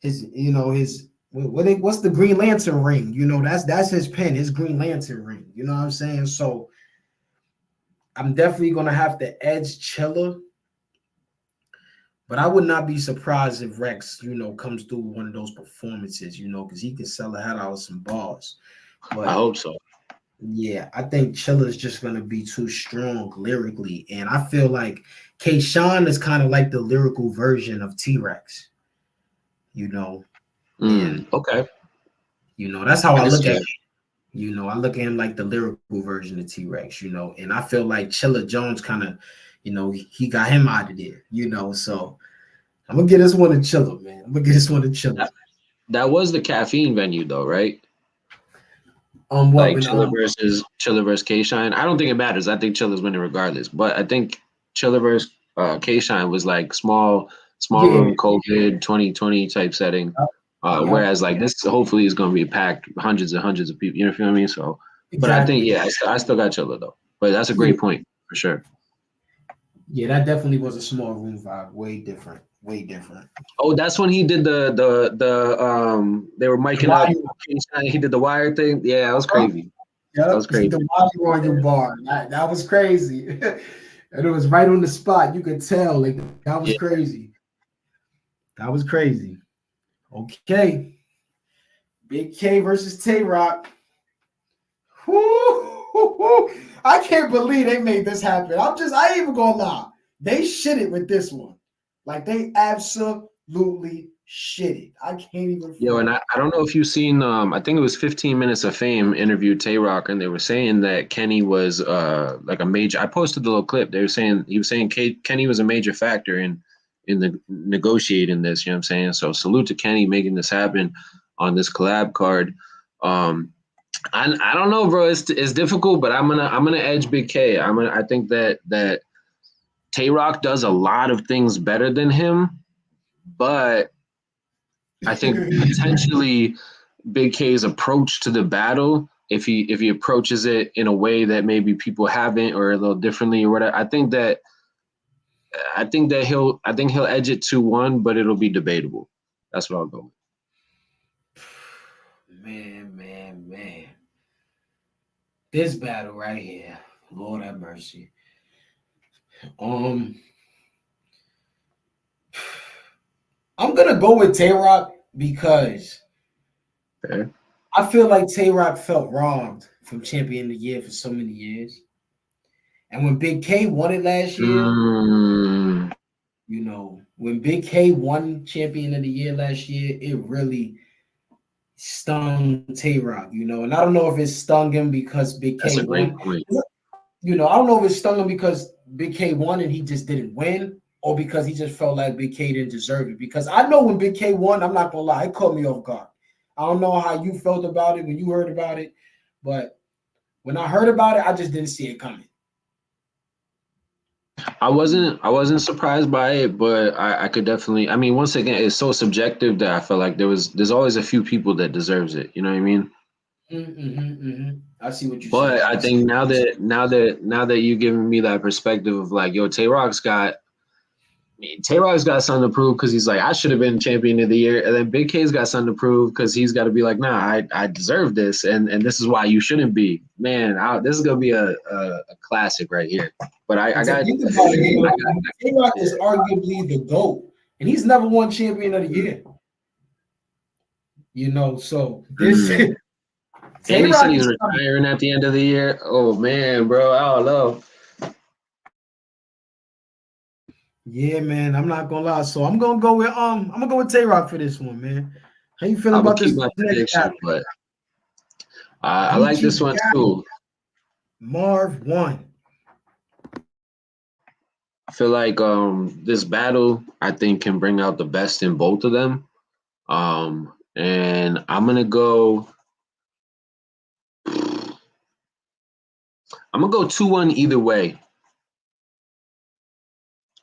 you know, his what's the Green Lantern ring? You know, that's his pen, his Green Lantern ring. You know what I'm saying? So I'm definitely gonna have to edge Chilla, but I would not be surprised if Rex, you know, comes through one of those performances, you know, because he can sell a head out of some bars. But I hope so. yeah, I think Chilla's just gonna be too strong lyrically, and I feel like K-Shine is kind of like the lyrical version of T-Rex, you know. And Okay. you know, that's how I look at it. him. You know, I look at him like the lyrical version of T-Rex, you know, and I feel like Chilla Jones kind of, you know, he got him out of there, you know. So I'm gonna get this one to Chilla, man. I'm gonna get this one to Chilla. That was the caffeine venue though, right? What Like Chilla versus K-Shine. I don't think it matters. I think Chilla's winning regardless. But I think Chilla versus K-Shine was like small room COVID 2020 type setting. Whereas like this hopefully is going to be packed hundreds and hundreds of people. You know what I mean? So, but I think I still got Chilla though. But that's a great point for sure. Yeah, that definitely was a small room vibe. Way different. Oh, that's when he did the they were miking up. He did the wire thing. Yeah, that was crazy. Yep. That was crazy. The wire on your bar. That was crazy. And it was right on the spot. You could tell. Like that was crazy. That was crazy. Okay. Big K versus Tay-Rock. I can't believe they made this happen. I ain't even gonna lie. They shitted with this one. Like they absolutely shitted. I can't even. Yo, and I don't know if you've seen I think it was 15 Minutes of Fame interviewed Tay-Rock, and they were saying that Kenny was like a major. I posted the little clip. He was saying Kenny was a major factor in the negotiating this. You know what I'm saying? So salute to Kenny making this happen on this collab card. I don't know, bro. It's difficult, but I'm gonna edge Big K. I think that Tay-Rock does a lot of things better than him, but I think potentially Big K's approach to the battle, if he approaches it in a way that maybe people haven't or a little differently or whatever, I think he'll edge it 2-1, but it'll be debatable. That's what I'll go with. Man. This battle right here, Lord have mercy. I'm gonna go with Tay-Rock because I feel like Tay-Rock felt robbed from Champion of the Year for so many years. And when Big K won it last year, you know, when Big K won Champion of the Year last year, it really stung Tay-Rock, you know. And I don't know if it stung him because Big K won. you know, I don't know if it stung him because Big K won and he just didn't win, or because he just felt like Big K didn't deserve it. Because I know when Big K won, I'm not gonna lie, it caught me off guard. I don't know how you felt about it when you heard about it, but when I heard about it, I just didn't see it coming. I wasn't surprised by it, but I could definitely. I mean, once again, it's so subjective that I feel like there's always a few people that deserves it. You know what I mean? I see what you're But saying. I think now that you giving me that perspective of like, yo, Tay Rock's got something to prove because he's like, I should have been champion of the year, and then Big K's got something to prove because he's got to be like, nah, I deserve this, and this is why you shouldn't be. Man, this is gonna be a classic right here. But I So got, think about it, you I know, got K-Rock yeah. is arguably the GOAT, and he's never won champion of the year. You know, so this Mm. And he said K-Rock he's is retiring at the end of the year. Oh man, bro, I don't know. yeah, man. I'm not gonna lie. So I'm gonna go with Tay-Rock for this one, man. How you feeling I'm gonna about keep this my next prediction, battle? but I like Geechee this one Gotti, too. Marv won. I feel like this battle I think can bring out the best in both of them. And I'm gonna go 2-1 either way.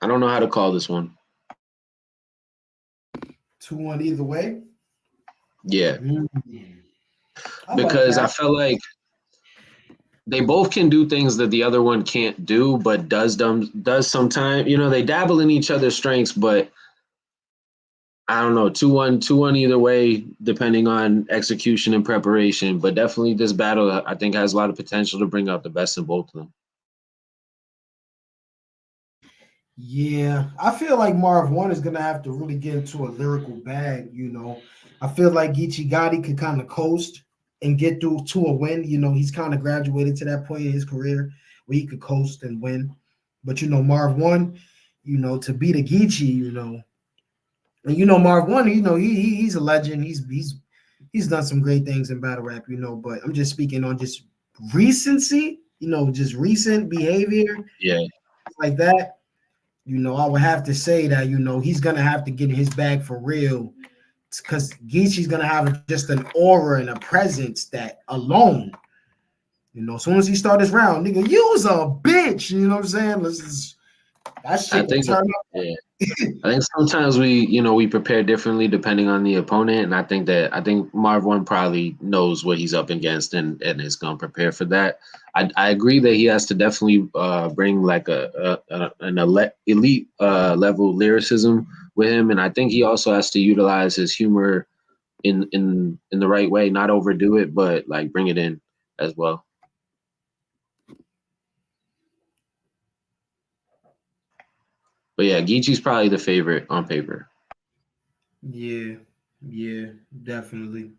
I don't know how to call this one. 2-1 either way. Yeah, Mm. I like because I that. felt like they both can do things that the other one can't do, but does sometimes. You know, they dabble in each other's strengths, but I don't know, 2-1 either way, depending on execution and preparation. But definitely this battle, I think, has a lot of potential to bring out the best in both of them. Yeah, I feel like Marv One is gonna have to really get into a lyrical bag. You know, I feel like Geechee Gotti could kind of coast and get through to a win. You know, he's kind of graduated to that point in his career where he could coast and win. But you know, Marv One, you know, to beat a Geechee, you know, and you know Marv One, you know, he's a legend. He's done some great things in battle rap. You know, but I'm just speaking on just recency. You know, just recent behavior Yeah, like that. You know, I would have to say that, you know, he's gonna have to get in his bag for real, because Geechee's gonna have just an aura and a presence that alone, you know, as soon as he start this round, nigga, you was a bitch. You know what I'm saying? That I shit will think that. turn up. Yeah. I think sometimes we prepare differently depending on the opponent, and I think Marv One probably knows what he's up against and is gonna prepare for that. I agree that he has to definitely bring like an elite level lyricism with him, and I think he also has to utilize his humor in the right way, not overdo it, but like bring it in as well. But yeah, Geechee's probably the favorite on paper. Yeah, yeah, definitely.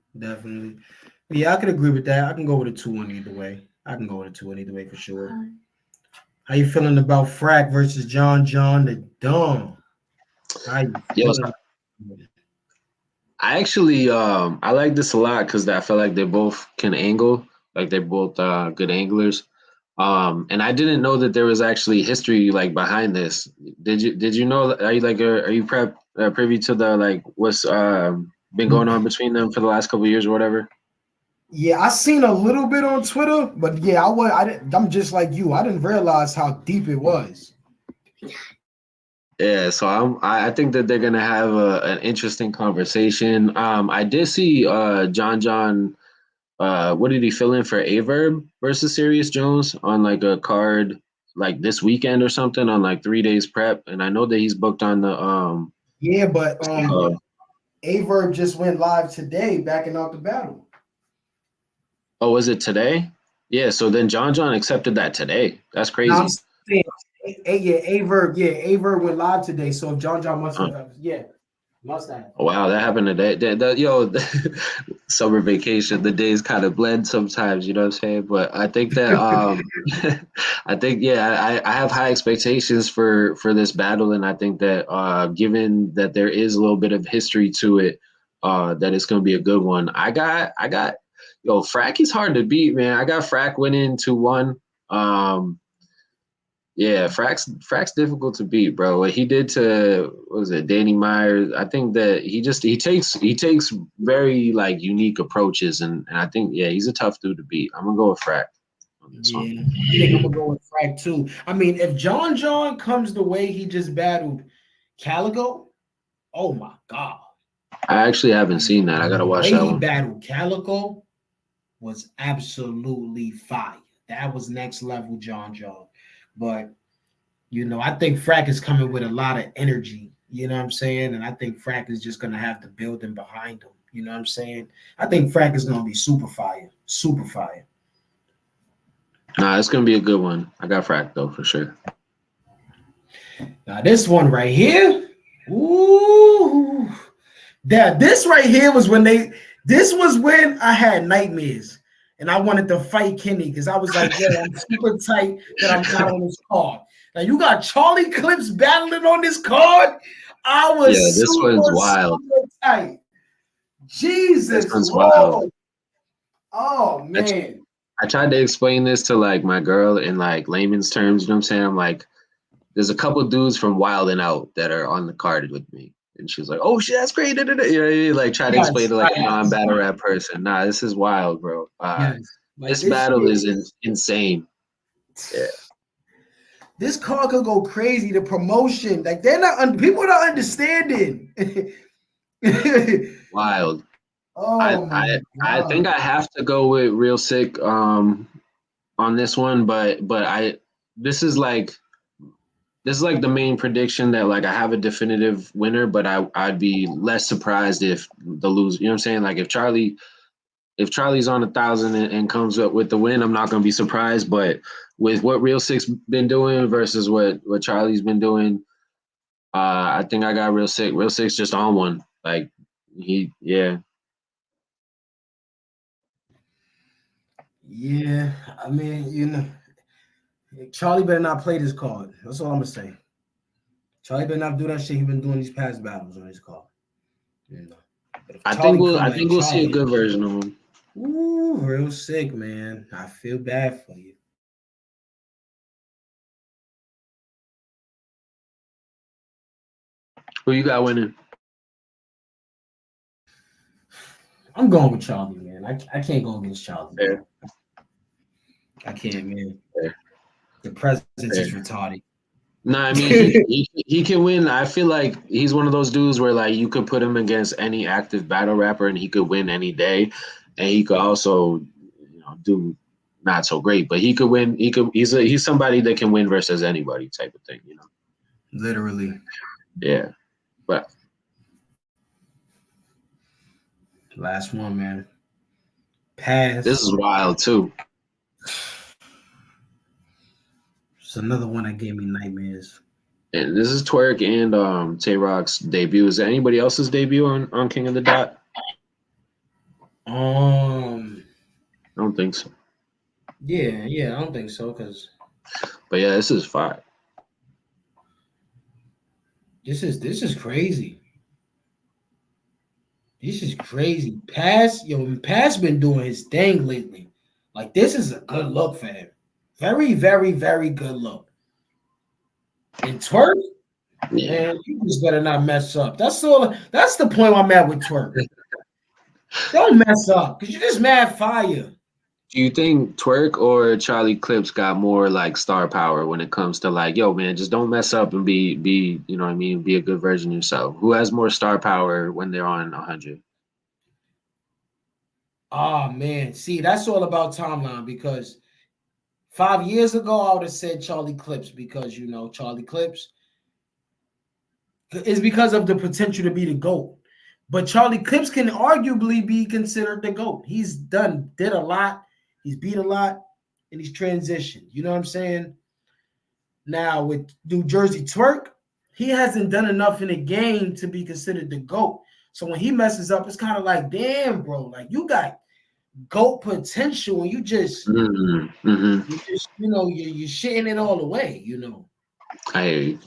Yeah, I could agree with that. I can go with a 2-1 either way. I can go with a 2-1 either way for sure. How you feeling about Frack versus John the Dumb? How you Yo, feeling? I actually I like this a lot because I feel like they both can angle, like they're both good anglers. And I didn't know that there was actually history like behind this. Did you know? Are you privy to the like what's been going on between them for the last couple of years or whatever? Yeah, I seen a little bit on Twitter, but yeah, I'm just like you. I didn't realize how deep it was. Yeah, so I think that they're gonna have an interesting conversation. I did see John. What did he fill in for Averb versus Sirius Jones on like a card like this weekend or something on like 3 days prep? And I know that he's booked on the Yeah, but what's it called? Averb just went live today, backing out the battle. Oh, was it today? Yeah, so then John accepted that today. That's Now I'm crazy. saying, Averb went live today. So if John must Uh, have, must have. wow, that happened today. Yo, summer vacation, the days kind of blend sometimes, you know what I'm saying? But I think that I think yeah, I have high expectations for this battle, and I think that given that there is a little bit of history to it, that it's gonna be a good one. I got yo, Frack is hard to beat, man. I got Frack winning 2-1. Yeah, Frack's difficult to beat, bro. What he did to what was it, Danny Myers? I think that he takes very like unique approaches, and I think yeah, he's a tough dude to beat. I'm gonna go with Frack on this one. Yeah, I think I'm gonna go with Frank too. I mean, if John comes the way he just battled Calico, oh my god! I actually haven't I seen mean, that. I gotta the watch way that he one. battled Calico was absolutely fire. That was next level, John. But I think Frack is coming with a lot of energy. You know what I'm saying? And I think Frack is just gonna have the building behind him. You know what I'm saying? I think Frack is gonna be super fire, super fire. Nah, it's gonna be a good one. I got Frack though for sure. Now this one right here, ooh, this right here was when this was when I had nightmares and I wanted to fight Kenny because I was like, yo, I'm super tight that I'm not on this card. Now you got Charlie Clips battling on this card. I Yeah, was this one's super, wild. super tight. This Jesus one's wild. Lord. Oh I, tr- man. I tried to explain this to like my girl in like layman's terms. You know what I'm saying? I'm like, there's a couple dudes from Wild and Out that are on the card with me. And she was like, "Oh shit, that's great!" Da, da, da. You know what I mean? Like try to explain Yes, to like a yes, non-battle rap person. Nah, this is wild, bro. yes. Like This this battle shit. is insane. Yeah, This car could go crazy. The promotion, like they're not people are not understanding. wild. I Oh my I god. think I have to go with Real Sick on this one, but this is like this is like the main prediction that like I have a definitive winner, but I'd be less surprised if the lose. You know what I'm saying? Like if Charlie's on 1,000 and comes up with the win, I'm not gonna be surprised. But with what Real Sick's been doing versus what Charlie's been doing, I think I got Real Sick. Real Sick's just on one. Like yeah. Yeah, I mean, Charlie better not play this card. That's all I'm gonna say. Charlie better not do that shit he been doing these past battles on his card. But if Charlie come I like think we'll see a Charlie, good version of him. ooh, real sick, man. I feel bad for you. Who you got winning? I'm going with Charlie, man. I can't go against Charlie. Fair. I can't, man. Fair. The presence Fair. is retarded. No, I mean he can win. I feel like he's one of those dudes where like you could put him against any active battle rapper and he could win any day, and he could also do not so great, but he could win. He's somebody that can win versus anybody type of thing, Literally. Yeah, but Last one, man. Pass. this is wild too. It's another one that gave me nightmares. And this is Twerk and Tay Rock's debut. Is there anybody else's debut on King of the Dot? I don't think so. Yeah, I don't think so. But yeah, this is fire. This is crazy. This is crazy. Pass been doing his thing lately. Like this is a good look for him. Very, very, very good look. And Twerk, man, you just better not mess up. That's the point I'm at with Twerk. Don't mess up, because you're just mad fire. Do you think Twerk or Charlie Clips got more like star power when it comes to like, yo, man, just don't mess up and be you know what I mean, be a good version of yourself? Who has more star power when they're on 100? Oh man, see, that's all about timeline, because 5 years ago I would have said Charlie Clips, because Charlie Clips is because of the potential to be the GOAT. But Charlie Clips can arguably be considered the GOAT. He's did a lot, he's beat a lot, and he's transitioned. You know what I'm saying? Now with New Jersey Twerk, he hasn't done enough in the game to be considered the GOAT. So when he messes up, it's kind of like, damn, bro, like you got GOAT potential and you just, you just, you're shitting it all away, I hear you.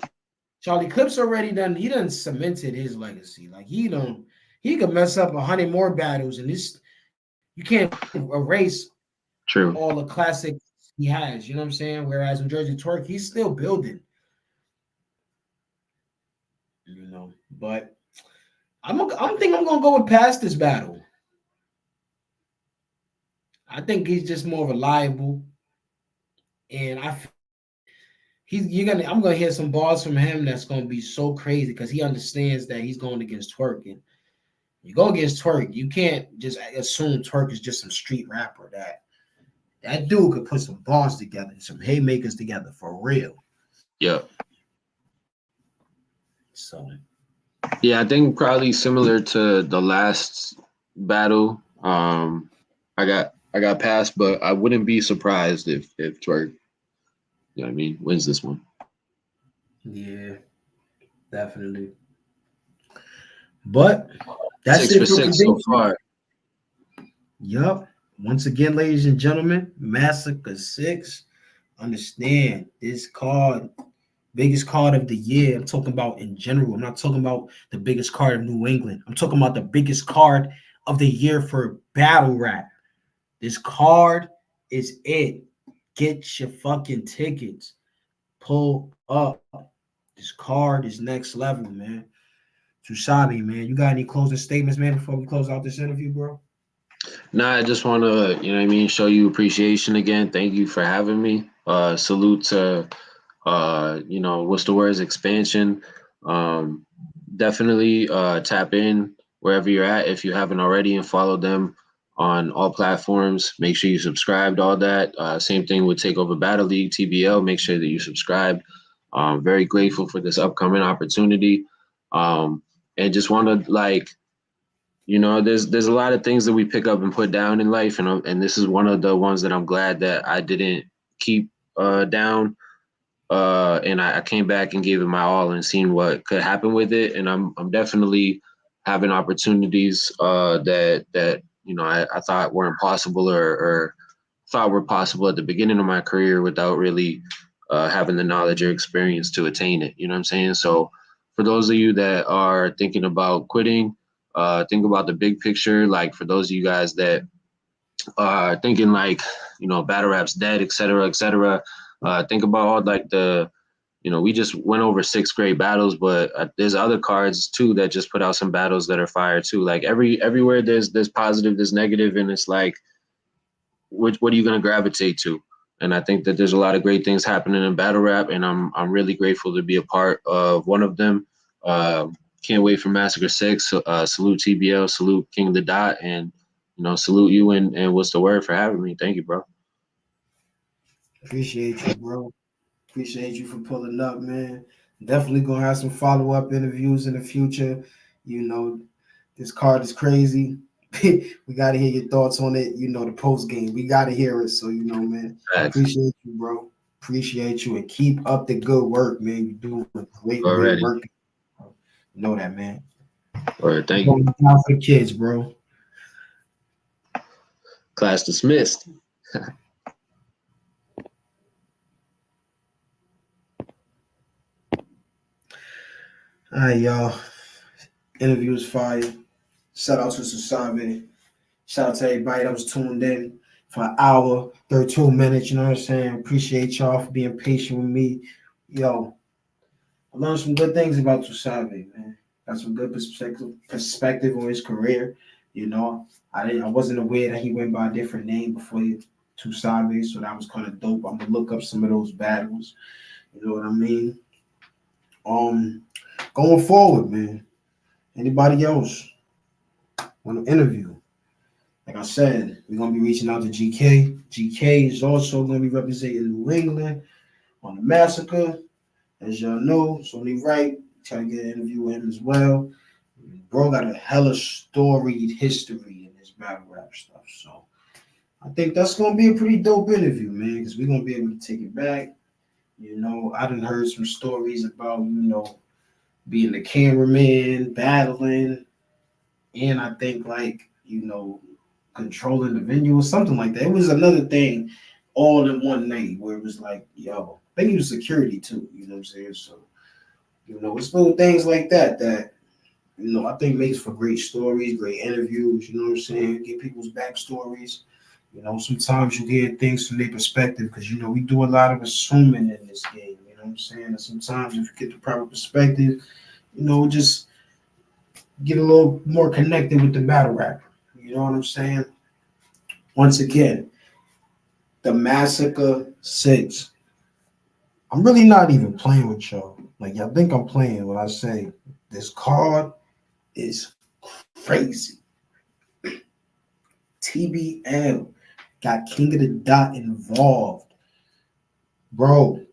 Charlie Clips already he done cemented his legacy. Like he could mess up 100 more battles, and you can't erase True. all the classic he has. You know what I'm saying? Whereas with Jersey Twerk, he's still building. You know, but I'm think I'm gonna go with past this battle. I think he's just more reliable, and I'm gonna hear some bars from him that's gonna be so crazy because he understands that he's going against Twerk, and you go against Twerk, you can't just assume Twerk is just some street rapper. That dude could put some bars together, some haymakers together for real. Yeah. So Yeah, I think probably similar to the last battle. I got passed, but I wouldn't be surprised if Twerk, you know what I mean, wins this one. yeah, definitely. But that's 6 it for for 6 so prediction. far. Yup. Once again, ladies and gentlemen, Massacre 6. Understand this card, biggest card of the year. I'm talking about in general. I'm not talking about the biggest card of New England. I'm talking about the biggest card of the year for battle rap. This card is it. Get your fucking tickets. Pull up. This card is next level, man. SABE, man. You got any closing statements, man, before we close out this interview, bro? Nah, I just want to, you know what I mean, show you appreciation again. Thank you for having me. Salute to, you know, what's the words, expansion. Definitely tap in wherever you're at if you haven't already, and follow them on all platforms. Make sure you subscribe to all that. Same thing with Takeover Battle League, TBL. Make sure that you subscribe. Very grateful for this upcoming opportunity. And just want to, like, you know, there's a lot of things that we pick up and put down in life, and this is one of the ones that I'm glad that I didn't keep down. And I came back and gave it my all and seen what could happen with it. And I'm definitely having opportunities that you know I thought weren't possible, or thought were possible at the beginning of my career without really having the knowledge or experience to attain it. You know what I'm saying? So for those of you that are thinking about quitting, think about the big picture. Like for those of you guys that are thinking like, you know, battle rap's dead, et cetera, et cetera. Think about all like you know, we just went over 6 great battles, but there's other cards too that just put out some battles that are fire too. Like everywhere there's positive, there's negative, and it's like, what are you gonna gravitate to? And I think that there's a lot of great things happening in battle rap, and I'm really grateful to be a part of one of them. Can't wait for Massacre 6. Salute TBL, salute King of the Dot, and you know, salute you and what's the word for having me. Thank you, bro. Appreciate you, bro. Appreciate you for pulling up, man. Definitely gonna have some follow-up interviews in the future. You know, this card is crazy. We gotta hear your thoughts on it. You know, the post game. We gotta hear it. So, you know, man. Thanks. Appreciate you, bro. Appreciate you, and keep up the good work, man. You're doing great Already. work. You know that, man. All right, thank you. Time for the kids, bro. Class dismissed. All right, y'all. Interview was fire. Shout out to SABE. Shout out to everybody that was tuned in for an hour, 32 minutes. You know what I'm saying? Appreciate y'all for being patient with me. Yo, I learned some good things about SABE, man. Got some good perspective on his career. You know, I wasn't aware that he went by a different name before SABE, so that was kind of dope. I'm gonna look up some of those battles. You know what I mean? Going forward, man. Anybody else want to interview? Like I said, we're gonna be reaching out to GK. GK is also gonna be representing New England on the Massacre. As y'all know, it's only right. Try to get an interview with him as well. Bro got a hella storied history in his battle rap stuff. So I think that's gonna be a pretty dope interview, man, because we're gonna be able to take it back. You know, I done heard some stories about, you know, being the cameraman, battling, and I think like, you know, controlling the venue or something like that. It was another thing all in one night where it was like, yo, I think he was security too, you know what I'm saying? So, you know, it's little things like that, you know, I think makes for great stories, great interviews, you know what I'm saying? Get people's backstories, You know, sometimes you hear things from their perspective because, we do a lot of assuming in this game. You know what I'm saying? And sometimes if you get the proper perspective, just get a little more connected with the battle rapper. You know what I'm saying? Once again, the Massacre 6. I'm really not even playing with y'all. Like, y'all think I'm playing when I say this card is crazy. TBL got King of the Dot involved. Bro,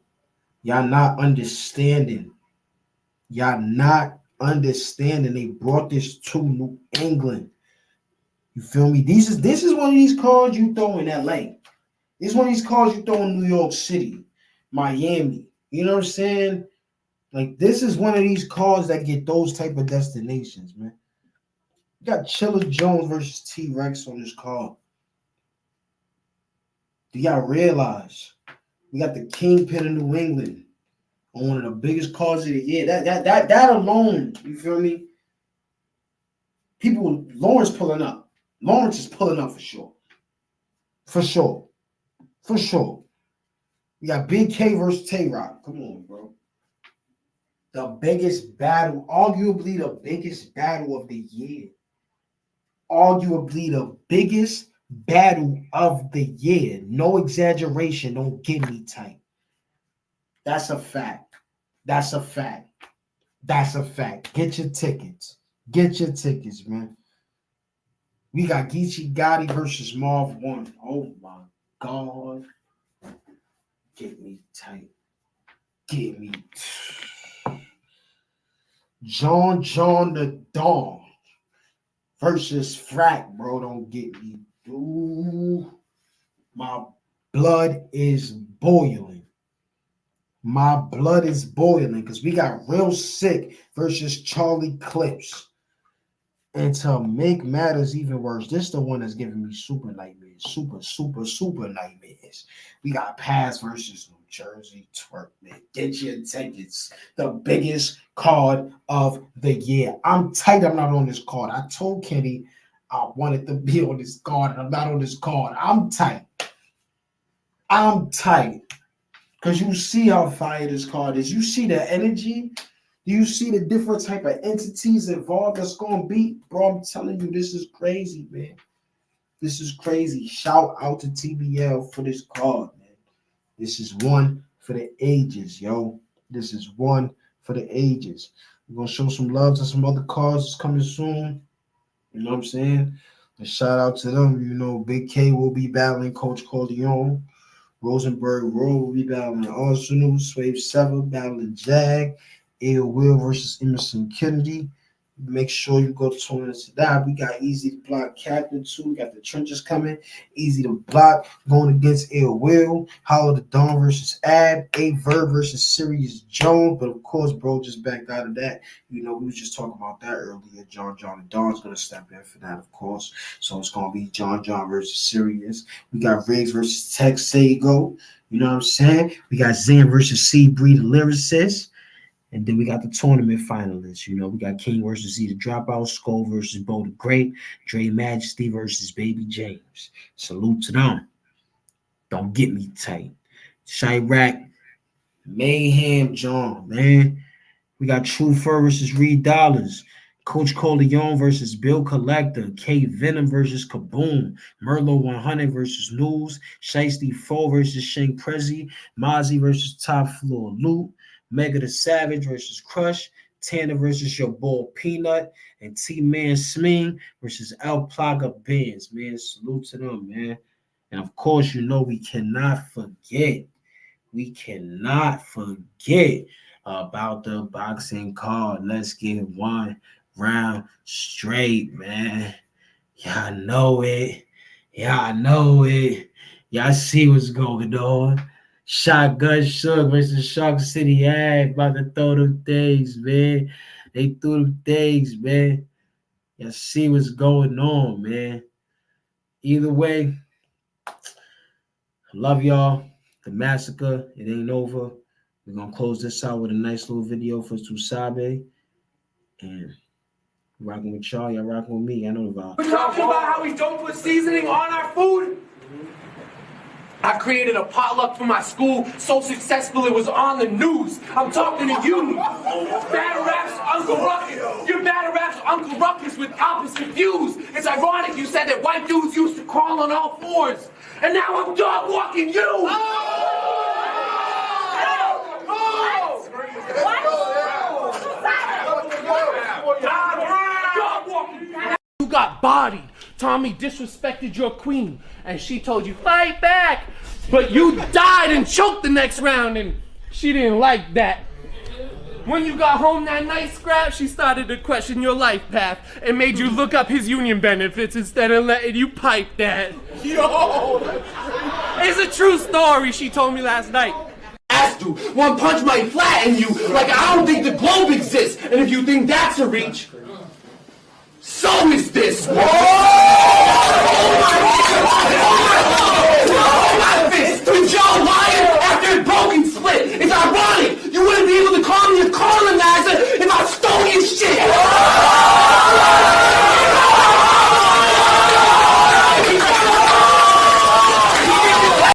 y'all not understanding. Y'all not understanding. They brought this to New England. You feel me? This is one of these cards you throw in LA. This is one of these cards you throw in New York City, Miami. You know what I'm saying? Like, this is one of these cards that get those type of destinations, man. You got Chiller Jones versus T-Rex on this card. Do y'all realize we got the Kingpin of New England on one of the biggest cards of the year? That alone, you feel me? Lawrence pulling up. Lawrence is pulling up for sure. For sure. For sure. We got Big K versus Tay-Rock. Come on, bro. The biggest battle, arguably the biggest battle of the year. Arguably the biggest battle of the year. No exaggeration. Don't get me tight. That's a fact. That's a fact. That's a fact. Get your tickets. Get your tickets, man. We got Geechee Gotti versus Marv 1. Oh my God. Get me tight. Get me. John the Dawn versus Frack, bro. Don't get me. Ooh, my blood is boiling. My blood is boiling because we got Real Sick versus Charlie Clips. And to make matters even worse, this is the one that's giving me super nightmares. Super nightmares. We got Paz versus New Jersey Twerk, man. Get your tickets. The biggest card of the year. I'm tight I'm not on this card. I told Kenny I wanted to be on this card, and I'm not on this card. I'm tight. I'm tight. Because you see how fire this card is. You see the energy. You see the different type of entities involved that's going to be. Bro, I'm telling you, this is crazy, man. This is crazy. Shout out to TBL for this card, man. This is one for the ages, yo. This is one for the ages. We're going to show some love to some other cards that's coming soon. You know what I'm saying? And shout out to them. You know, Big K will be battling Coach Corleone. Rosenberg Roy will be battling Arsenal. Swave Sever battling Jag. Ill Will versus Emerson Kennedy. Make sure you go tune into that. We got Easy to Block Captain too. We got the trenches coming. Easy to Block going against Ill Will. Hollow the Dawn versus Ab. A Verb versus Sirius Jones. But of course, bro, just backed out of that. You know, we was just talking about that earlier. John and Dawn's gonna step in for that, of course. So it's gonna be John versus Sirius. We got Riggs versus Tex Sago. You know what I'm saying? We got Zen versus C Breed the lyricist. And then we got the tournament finalists. You know, we got King versus E the Dropout, Skull versus Bo the Great, Dre Majesty versus Baby James. Salute to them. Don't get me tight. Chirac, Mayhem John, man. We got True Fur versus Reed Dollars. Coach Corleone versus Bill Collector. K Venom versus Kaboom. Merlot 100 versus News. Shiesty 4 versus Shane Prezi. Mozzie versus Top Floor Loot. Mega the Savage versus Crush, Tanner versus your boy Peanut, and T-Man Sming versus El Plaga Benz, man. Salute to them, man. And of course, you know we cannot forget about the boxing card. Let's get one round straight, man. Y'all know it. Y'all see what's going on. Shotgun Shook versus Shark City Ag about to throw them things, man. They threw them things, man. Y'all see what's going on, man. Either way, love y'all. The massacre, it ain't over. We're going to close this out with a nice little video for SABE. And rocking with y'all rocking with me. I know the vibe. We're talking about how we don't put seasoning on our food. I created a potluck for my school so successful it was on the news. I'm talking to you. Battle Rap's Uncle Ruckus. You're Battle Rap's Uncle Ruckus with opposite views. It's ironic you said that white dudes used to crawl on all fours. And now I'm dog walking you. You got bodied. Tommy disrespected your queen, and she told you, fight back. But you died and choked the next round, and she didn't like that. When you got home that night, Scrap, she started to question your life path and made you look up his union benefits instead of letting you pipe that. Yo! It's a true story she told me last night. Asked you, one punch might flatten you, like I don't think the globe exists, and if you think that's a reach, so is this. Whoa!